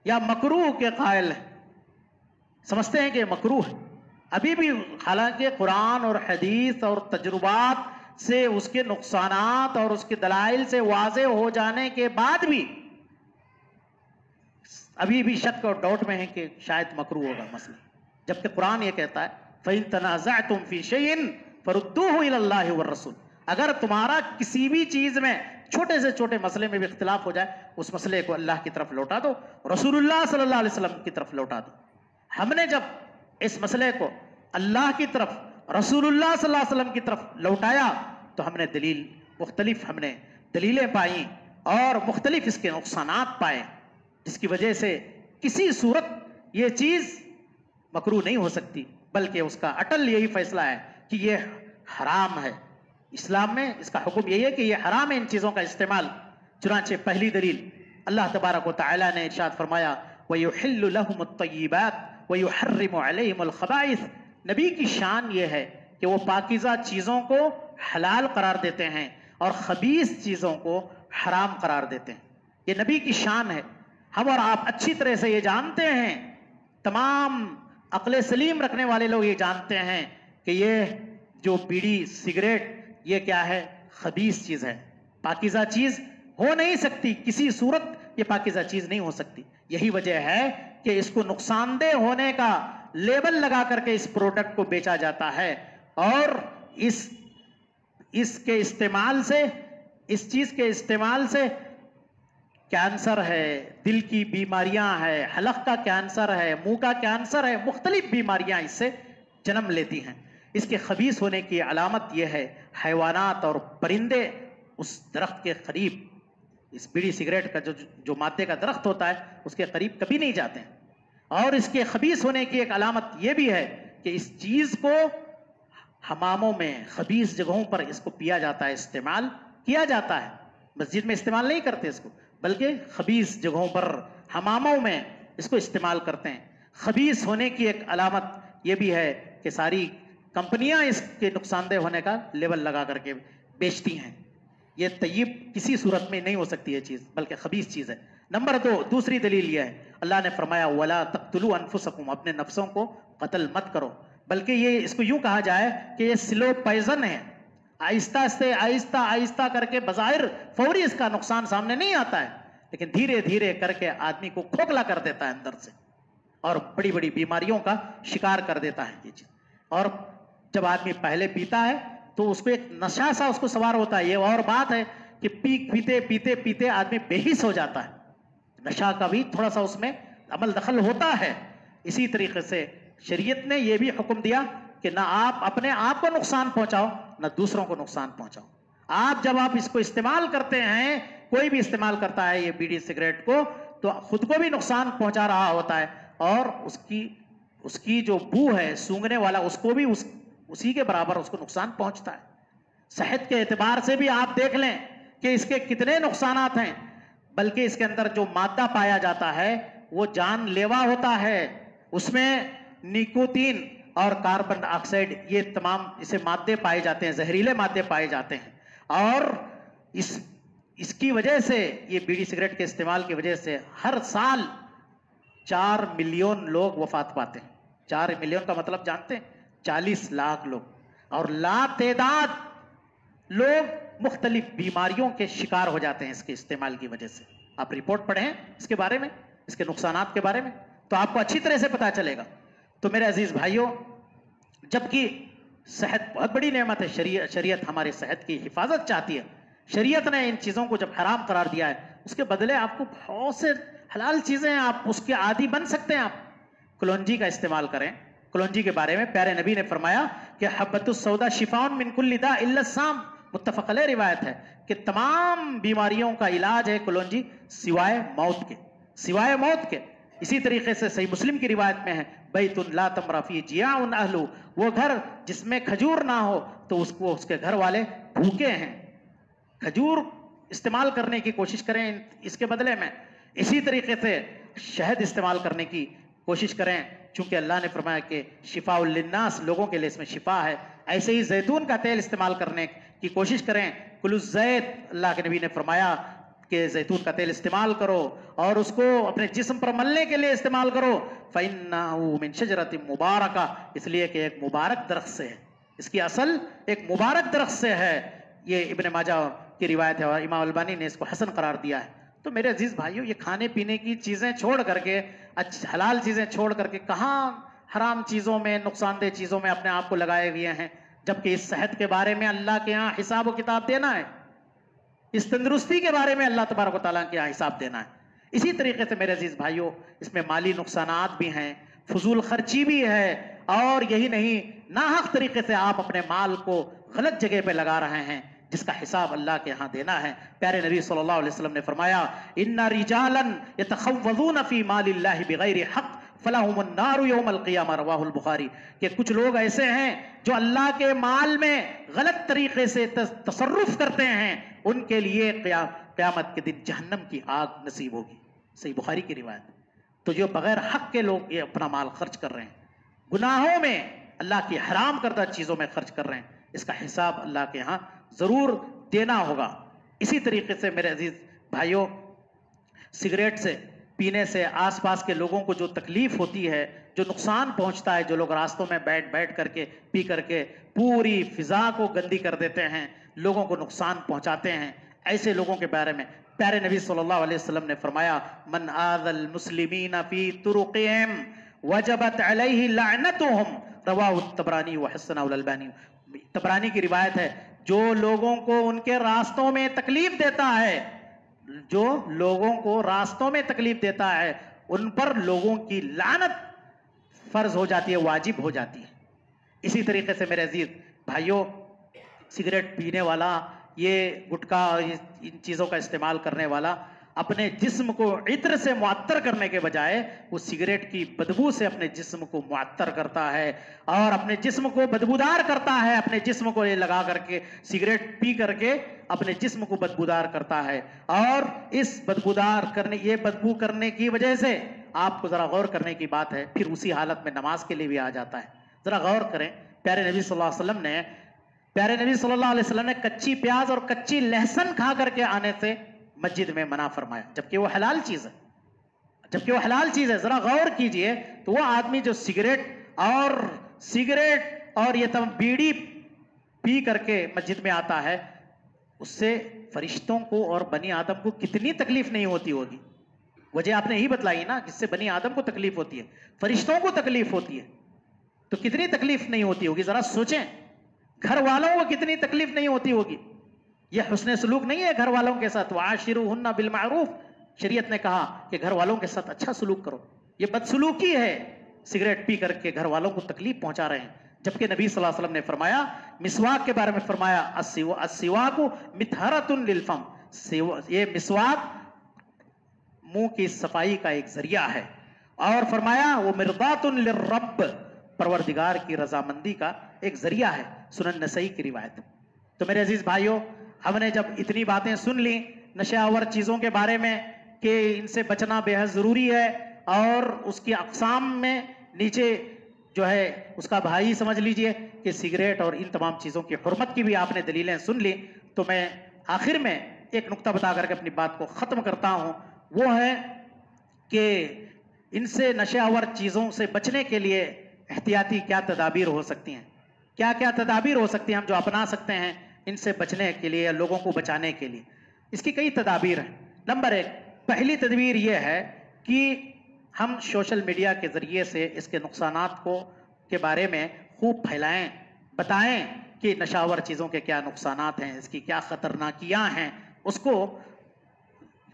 या मकरूह के कायल है, समझते हैं कि मकरूह है अभी भी, हालांकि कुरान और हदीस और तजुर्बात से उसके नुकसानात और उसके दलाइल से वाज़े हो जाने के बाद भी अभी भी शक और डाउट में है कि शायद मकरूह होगा मसला, जबकि कुरान ये कहता है फ़इन तनाज़अतुम फ़ी शैइन फ़रुद्दूहु इलल्लाहि वर रसूल। अगर तुम्हारा किसी भी चीज में छोटे से छोटे मसले में भी इख्तिलाफ हो जाए, उस मसले को अल्लाह की तरफ लौटा दो, रसूलुल्लाह सल्लल्लाहु अलैहि वसल्लम की तरफ लौटा दो। हमने जब इस मसले को अल्लाह की तरफ रसूलुल्लाह सल्लल्लाहु अलैहि वसल्लम की तरफ लौटाया तो हमने हमने दलीलें पाई और मुख्तलिफ इसके नुकसानात पाए, जिसकी वजह से किसी सूरत ये चीज मकरू नहीं हो सकती, बल्कि उसका अटल यही फैसला है कि ये हराम है। इस्लाम में इसका हुक्म यही है कि ये हराम है इन चीजों का इस्तेमाल। चुनांचे पहली दलील अल्लाह तबारक व तआला ने इरशाद फरमाया वयुहिल्लु लहुमुत-तय्यिबात वयुहर्रिमु अलैहिमुल खबाइस। नबी की शान ये है कि वो पाकीज़ा चीजों को हलाल करार देते हैं और खबीस चीजों को हराम करार देते हैं। ये नबी की शान है। हम और आप अच्छी तरह से ये जानते हैं, तमाम अक्ल सलीम रखने वाले लोग ये जानते हैं कि ये जो बीड़ी सिगरेट ये क्या है, खबीस चीज है, पाकीज़ा चीज हो नहीं सकती, किसी सूरत ये पाकीज़ा चीज नहीं हो सकती। यही वजह है कि इसको नुकसानदेह होने का लेबल लगा करके इस प्रोडक्ट को बेचा जाता है और इसके इस्तेमाल से, इस चीज के इस्तेमाल से कैंसर है, दिल की बीमारियां है, हलक का कैंसर है, मुंह का कैंसर है, मुख्तलिफ बीमारियां इससे जन्म लेती हैं। इसके खबीस होने की अलामत यह है हैवानात और परिंदे उस दरख्त के करीब, इस बीड़ी सिगरेट का जो मादे का दरख्त होता है उसके करीब कभी नहीं जाते हैं। और इसके खबीस होने की एक अलामत यह भी है कि इस चीज को हमामों में, खबीस जगहों पर इसको पिया जाता है, इस्तेमाल किया जाता है। मस्जिद में इस्तेमाल नहीं करते इसको, बल्कि खबीस जगहों पर, हमामों में इसको इस्तेमाल करते हैं। खबीस होने की एक अलामत यह भी है कि सारी कंपनियां इसके नुकसानदेह होने का लेबल लगा करके बेचती हैं। ये तय्यब किसी सूरत में नहीं हो सकती है चीज, बल्कि खबीस चीज है। नंबर 2, दूसरी दलील यह है, अल्लाह ने फरमाया वला तक़्तुलू अनफुसकुम, अपने नफ्सों को कत्ल मत करो, बल्कि ये इसको यूं कहा जाए कि ये स्लो पॉइजन है। आहिस्ता से आहिस्ता आहिस्ता करके बज़ाहिर फौरी इसका नुकसान सामने नहीं आता है, लेकिन धीरे धीरे करके आदमी को खोखला कर देता है अंदर से और बड़ी बड़ी बीमारियों का शिकार कर देता है ये चीज। और जब आदमी पहले पीता है तो उसको एक नशा सा उसको सवार होता है। ये और बात है कि पीते पीते पीते आदमी बेहिस हो जाता है, नशा का भी थोड़ा सा उसमें अमल दखल होता है। इसी तरीके से शरीयत ने यह भी हुक्म दिया कि ना आप अपने आप को नुकसान पहुंचाओ, ना दूसरों को नुकसान पहुंचाओ। जब आप इसको इस्तेमाल करते हैं, कोई भी इस्तेमाल करता है ये बीड़ी सिगरेट को, तो खुद को भी नुकसान पहुंचा रहा होता है और उसकी जो बू है सूंघने वाला, उसको भी उसी के बराबर उसको नुकसान पहुंचता है। सेहत के एतबार से भी आप देख लें कि इसके कितने नुकसानात हैं, बल्कि इसके अंदर जो मादा पाया जाता है वो जानलेवा होता है। उसमें निकोटीन और कार्बन डाइऑक्साइड, ये तमाम इसे मादे पाए जाते हैं, जहरीले मादे पाए जाते हैं। और इसकी वजह से, ये बीड़ी सिगरेट के इस्तेमाल की वजह से हर साल 4 मिलियन लोग वफात पाते हैं। 4 मिलियन का मतलब जानते हैं, 40 लाख लोग, और लातेदाद लोग मुख्तलिफ बीमारियों के शिकार हो जाते हैं इसके इस्तेमाल की वजह से। आप रिपोर्ट पढ़ें इसके बारे में, इसके नुकसानात के बारे में, तो आपको अच्छी तरह से पता चलेगा। तो मेरे अजीज भाइयों, जबकि सेहत बहुत बड़ी नेमत है, शरीयत हमारी सेहत की हिफाजत चाहती है। शरीयत ने इन चीज़ों को जब हराम करार दिया है, उसके बदले आपको बहुत से हलाल चीज़ें, आप उसके आदी बन सकते हैं। आप कलौंजी का इस्तेमाल करें। कलौंजी के बारे में प्यारे नबी ने फरमाया कि हब्बतुस सौदा शिफाउन मिन कुल्ली दा इल्ला साम, मुत्तफक़ अलैह रिवायत है कि तमाम बीमारियों का इलाज है कलौंजी सिवाय मौत के, सिवाय मौत के। इसी तरीके से सही मुस्लिम की रिवायत में है बैतुन ला तमरा फी जियाउन अहलु, वो घर जिसमें खजूर ना हो तो उसको उसके घर वाले भूखे हैं। खजूर इस्तेमाल करने की कोशिश करें इसके बदले में। इसी तरीके से शहद इस्तेमाल करने की कोशिश करें, चूंकि अल्लाह ने फरमाया कि शिफाउल लिन्नास, लोगों के लिए इसमें शिफा है। ऐसे ही जैतून का तेल इस्तेमाल करने की कोशिश करें। कुलुज़ ज़ैत, अल्लाह के नबी ने फरमाया कि जैतून का तेल इस्तेमाल करो और उसको अपने जिस्म पर मलने के लिए इस्तेमाल करो। फ़इन्नहु मिन शजरतिन मुबारका, इसलिए कि एक मुबारक दरख्त से है, इसकी असल एक मुबारक दरख्त से है। ये इब्न माजा की रिवायत है और इमाम अल्बानी ने इसको हसन करार दिया है। तो मेरे अजीज भाइयों, ये खाने पीने की चीजें छोड़ करके, हलाल चीजें छोड़ करके कहाँ हराम चीजों में, नुकसानदेह चीजों में अपने आप को लगाए हुए हैं, जबकि इस सेहत के बारे में अल्लाह के यहाँ हिसाब व किताब देना है। इस तंदुरुस्ती के बारे में अल्लाह तबारक व तआला के यहाँ हिसाब देना है। इसी तरीके से मेरे अजीज भाइयों, इसमें माली नुकसानात भी हैं, फजूल खर्ची भी है, और यही नहीं, नाहक तरीके से आप अपने माल को गलत जगह पे लगा रहे हैं, जिसका हिसाब अल्लाह के यहाँ देना है। प्यारे नबी सल्लल्लाहु अलैहि वसल्लम ने फरमाया, इन्ना रिजालन यतखव्वज़ून फी मालिल्लाहि बिगैरि हक़ फलहुमुन नारु यौमल क़ियामा, रवाहुल बुखारी। कि कुछ लोग ऐसे हैं जो अल्लाह के माल में गलत तरीके से तसर्रुफ करते हैं, उनके लिए क़यामत के दिन जहन्नम की आग नसीब होगी। सही बुखारी की रिवायत। तो जो बगैर हक के लोग ये अपना माल खर्च कर रहे हैं, गुनाहों में, अल्लाह की हराम करदा चीजों में खर्च कर रहे हैं, इसका हिसाब अल्लाह के यहाँ जरूर देना होगा। इसी तरीके से मेरे अजीज भाइयों, सिगरेट से पीने से आसपास के लोगों को जो तकलीफ होती है, जो नुकसान पहुंचता है, जो लोग रास्तों में बैठ बैठ करके पी करके पूरी फिजा को गंदी कर देते हैं, लोगों को नुकसान पहुंचाते हैं, ऐसे लोगों के बारे में प्यारे नबी सल्लल्लाहु अलैहि वसल्लम ने फरमाया, मन आज़ल मुस्लिमीन फी तुरुक़िहिम वजबत अलैहि लअनतुहुम, रवाहु तबरानी व हसनहु अल-अलबानी। तबरानी की रिवायत है, जो लोगों को उनके रास्तों में तकलीफ देता है, जो लोगों को रास्तों में तकलीफ देता है, उन पर लोगों की लानत फर्ज हो जाती है, वाजिब हो जाती है। इसी तरीके से मेरे अजीज भाइयों, सिगरेट पीने वाला, ये गुटखा, इन चीज़ों का इस्तेमाल करने वाला अपने जिस्म को इत्र से मुअत्तर करने के बजाय वो सिगरेट की बदबू से अपने जिस्म को मुअत्तर करता है, और अपने जिस्म को बदबूदार करता है, अपने जिस्म को ये लगा करके सिगरेट पी करके अपने जिस्म को बदबूदार करता है। और इस बदबूदार करने, ये बदबू करने की वजह से आपको ज़रा गौर करने की बात है, फिर उसी हालत में नमाज के लिए भी आ जाता है। ज़रा गौर करें, प्यारे नबी सल्लल्लाहु अलैहि वसल्लम ने कच्ची प्याज और कच्ची लहसुन खा करके आने से मस्जिद में मना फरमाया, जबकि वो हलाल चीज है, जबकि वो हलाल चीज है। जरा गौर कीजिए, तो वो आदमी जो सिगरेट और ये तमाम बीड़ी पी करके मस्जिद में आता है, उससे फरिश्तों को और बनी आदम को कितनी तकलीफ नहीं होती होगी। वजह आपने ही बतलाई ना, जिससे बनी आदम को तकलीफ होती है, फरिश्तों को तकलीफ होती है, तो कितनी तकलीफ नहीं होती होगी। जरा सोचें, घर वालों को कितनी तकलीफ नहीं होती होगी। यह हुस्न सलूक नहीं है घर वालों के साथ। वाशिरुहुन्ना बिल मारूफ, शरीयत ने कहा कि घर वालों के साथ अच्छा सलूक करो। यह बदसलूकी है, सिगरेट पी करके घर वालों को तकलीफ पहुंचा रहे हैं। जबकि नबी सल्लल्लाहु अलैहि वसल्लम ने फरमाया, मिसवाक के बारे में फरमाया, अस्सिवाकु मितहरतुन लिल फम, ये मिसवाक मुंह की सफाई का एक जरिया है, और फरमाया वो मिर्दातुन लिर्रब, परवरदिगार की रजामंदी का एक जरिया है। सुनन नसई की रिवायत। तो मेरे अजीज भाइयों, हमने जब इतनी बातें सुन ली नशावर चीज़ों के बारे में कि इनसे बचना बेहद ज़रूरी है, और उसकी अक़साम में नीचे जो है उसका भाई समझ लीजिए कि सिगरेट और इन तमाम चीज़ों की हुर्मत की भी आपने दलीलें सुन ली। तो मैं आखिर में एक नुक्ता बता करके अपनी बात को ख़त्म करता हूँ, वो है कि इनसे नशावर चीज़ों से बचने के लिए एहतियाती क्या तदाबीर हो सकती हैं, क्या क्या तदाबीर हो सकती हैं हम जो अपना सकते हैं इनसे बचने के लिए, लोगों को बचाने के लिए। इसकी कई तदाबीर हैं। नंबर एक, पहली तदबीर यह है कि हम सोशल मीडिया के ज़रिए से इसके नुकसानात को के बारे में खूब फैलाएं, बताएं कि नशावर चीज़ों के क्या नुकसानात हैं, इसकी क्या ख़तरनाकियाँ हैं, उसको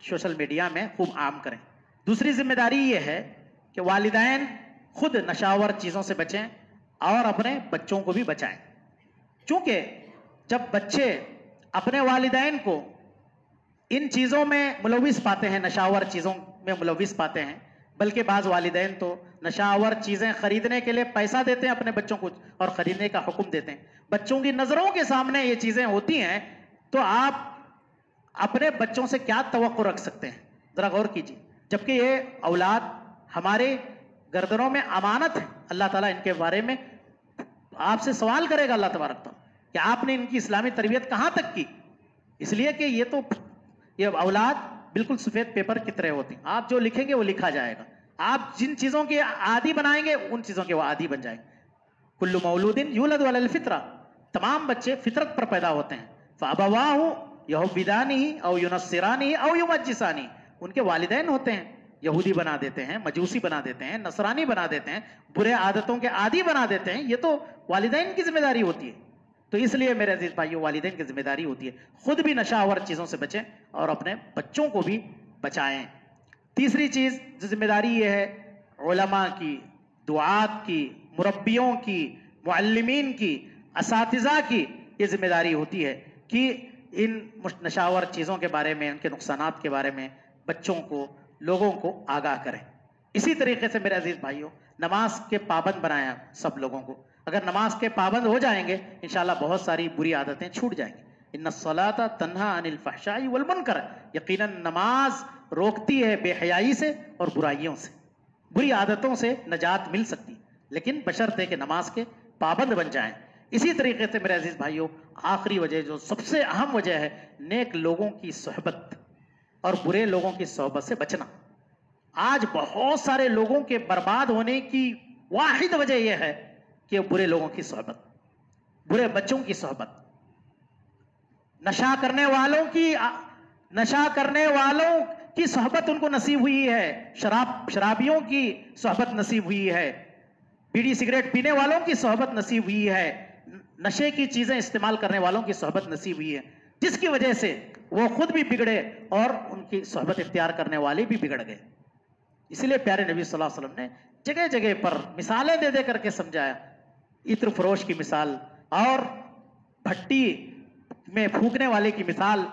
सोशल मीडिया में खूब आम करें। दूसरी जिम्मेदारी ये है कि वालिदैन खुद नशावर चीज़ों से बचें और अपने बच्चों को भी बचाएं। चूँकि जब बच्चे अपने वालिदैन को इन चीज़ों में मुलविस पाते हैं, नशावर चीज़ों में मुलविस पाते हैं, बल्कि बाज़ वालिदैन तो नशावर चीज़ें खरीदने के लिए पैसा देते हैं अपने बच्चों को और ख़रीदने का हुक्म देते हैं। बच्चों की नज़रों के सामने ये चीज़ें होती हैं, तो आप अपने बच्चों से क्या तवक्को रख सकते हैं, ज़रा गौर कीजिए। जबकि ये औलाद हमारे गर्दनों में अमानत है। अल्लाह ताला इनके बारे में आपसे सवाल करेगा, अल्लाह तबारक तआला, कि आपने इनकी इस्लामी तरबियत कहाँ तक की। इसलिए कि ये औलाद बिल्कुल सफ़ेद पेपर की तरह होती हैं, आप जो लिखेंगे वो लिखा जाएगा। आप जिन चीज़ों के आदी बनाएंगे उन चीज़ों के वो आदी बन जाएंगे। कुल्लु मौलूदिन यूलदु अलल फित्रा, तमाम बच्चे फितरत पर पैदा होते हैं। फ़अबवाहु यहुव्विदानिही औ युनस्सिरानिही औ युमज्जिसानिही, उनके वालिदैन होते हैं, यहूदी बना देते हैं, मजूसी बना देते हैं, नसरानी बना देते हैं, बुरे आदतों के आदी बना देते हैं। ये तो वालिदैन की जिम्मेदारी होती है। तो इसलिए मेरे अजीज भाइयों, वालिदैन की जिम्मेदारी होती है खुद भी नशावर चीज़ों से बचें और अपने बच्चों को भी बचाएं। तीसरी चीज़ जो जिम्मेदारी ये है उलमा की, दुआत की, मुरब्बियों की, मुअल्लिमीन की, असातिज़ा की ये जिम्मेदारी होती है कि इन नशावर चीज़ों के बारे में, उनके नुकसानात के बारे में बच्चों को, लोगों को आगाह करें। इसी तरीके से मेरे अजीज भाइयों, नमाज के पाबंद बनाया सब लोगों को। अगर नमाज के पाबंद हो जाएंगे इंशाल्लाह बहुत सारी बुरी आदतें छूट जाएंगी। इन्नस्सलाता तन्हा अनिल फहशाई वल मुनकर, यकीनन नमाज रोकती है बेहयाई से और बुराइयों से, बुरी आदतों से नजात मिल सकती, लेकिन बशर्ते कि नमाज के पाबंद बन जाएं। इसी तरीके से मेरे अजीज भाइयों, आखिरी वजह जो सबसे अहम वजह है, नेक लोगों की सोहबत और बुरे लोगों की सोहबत से बचना। आज बहुत सारे लोगों के बर्बाद होने की वाहिद वजह यह है कि बुरे लोगों की सोहबत, बुरे बच्चों की सोहबत, नशा करने वालों की सोहबत उनको नसीब हुई है, शराबियों की सोहबत नसीब हुई है, बीड़ी सिगरेट पीने वालों की सोहबत नसीब हुई है, नशे की चीजें इस्तेमाल करने वालों की सोहबत नसीब हुई है, जिसकी वजह से वो खुद भी बिगड़े और उनकी सोहबत इख्तियार करने वाले भी बिगड़ गए। इसलिए प्यारे नबी सल्लल्लाहु अलैहि वसल्लम ने जगह जगह पर मिसालें दे दे करके समझाया। इत्र फरोश की मिसाल और भट्टी में फूंकने वाले की मिसाल,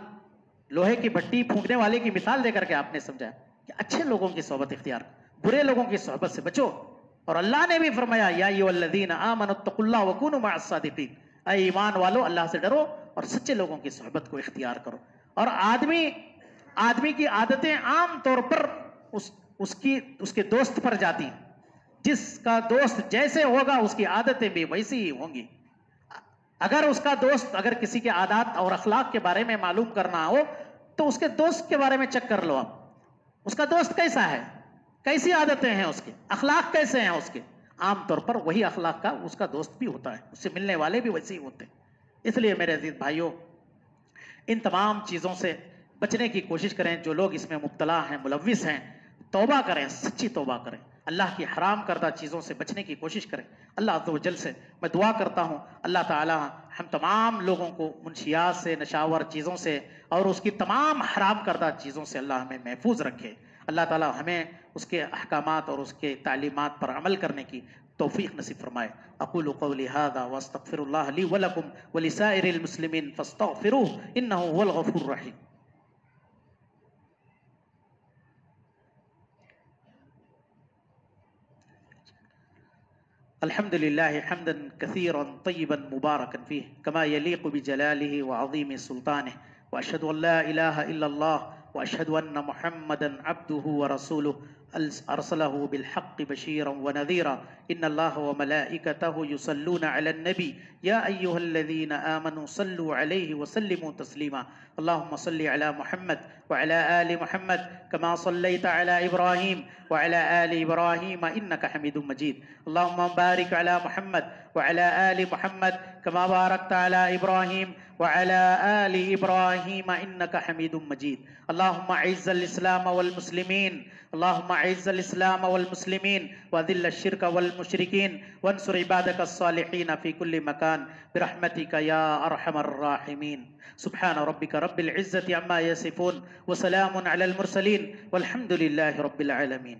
लोहे की भट्टी फूंकने वाले की मिसाल देकर के आपने समझाया कि अच्छे लोगों की सोहबत इख्तियार, बुरे लोगों की सोहबत से बचो। और अल्लाह ने भी फरमाया, या अय्युहल्लज़ीना आमनुत्तकुल्लाह वकूनू मअस्सादिकीन, ऐ ईमान वालो अल्लाह से डरो और सच्चे लोगों की सोहबत को इख्तियार करो। और आदमी की आदतें आम तौर पर उसके दोस्त पर जाती हैं। जिसका दोस्त जैसे होगा उसकी आदतें भी वैसी ही होंगी। अगर किसी के आदत और अखलाक के बारे में मालूम करना हो तो उसके दोस्त के बारे में चेक कर लो आप, उसका दोस्त कैसा है, कैसी आदतें हैं उसके, अखलाक कैसे हैं उसके। आमतौर पर वही अखलाक का उसका दोस्त भी होता है, उससे मिलने वाले भी वैसे ही होते हैं। इसलिए मेरे अजीज भाइयों, इन तमाम चीज़ों से बचने की कोशिश करें। जो लोग इसमें मुब्तला हैं, मुलव्विस हैं, तौबा करें, सच्ची तौबा करें, अल्लाह की हराम करदा चीज़ों से बचने की कोशिश करें। अल्लाह अज़्ज़ व जल से मैं दुआ करता हूँ, अल्लाह ताला हम तमाम लोगों को मुनशियात से, नशावर चीज़ों से और उसकी तमाम हराम करदा चीज़ों से अल्लाह हमें महफूज रखे। अल्लाह ताला हमें उसके अहकामात और उसके तालीमात पर अमल करने की तौफीक नसीब फरमाए। अक़ूलु क़ौली हाज़ा व अस्तग़फ़िरुल्लाह ली व लकुम व लिसाइरिल मुस्लिमीन फ़स्तग़फ़िरूहु इन्नहु हुवल गफ़ूरुर रहीम। अल्हम्दुलिल्लाहि हम्दन कसीरन तय्यिबन मुबारकन फ़ीह कमा यलीक़ु बिजलालिहि व अज़ीमि सुल्तानिहि व अशहदु अन ला इलाहा इल्लल्लाह व अशहदु अन्न मुहम्मदन अब्दुहु व रसूलुहु अरसलहु बिलहक़्क़ि बशीरन व नज़ीरा इन्नल्लाह व मलाइकतहु युसल्लूना अलन नबी या अय्युहल्लज़ीना आमनू सल्लु अलैहि व सल्लिमू तस्लीमा। अल्लाहुम्मा सल्लि अला मुहम्मद व अला आलि मुहम्मद कमा सल्लैता अला इब्राहीम व अला आलि इब्राहीम इन्नका हमीदुम मजीद। अल्लाहुम्मा बारिक अला मुहम्मद व अला आलि मुहम्मद कमा बारकता अला इब्राहीम व अला आलि इब्राहीम इन्नका हमीदुम मजीद। अल्लाहुम्मा अइज़्ज़िल इस्लाम वल मुस्लिमीन, अल्लाहुम्मा अइज़्ज़िल इस्लाम वल मुस्लिमीन व अज़िल्ल शिर्क वल मुशरिकीन वंसुर इबादक अस्सालिहीन फ़ी कुल्लि मकान बिरहमतिका या अरहमर राहिमीन। सुब्हान रब्बिका रब्बिल इज़्ज़ति अम्मा यसिफून व सलामुन अलल मुरसलीन वल्हम्दुलिल्लाहि रब्बिल आलमीन।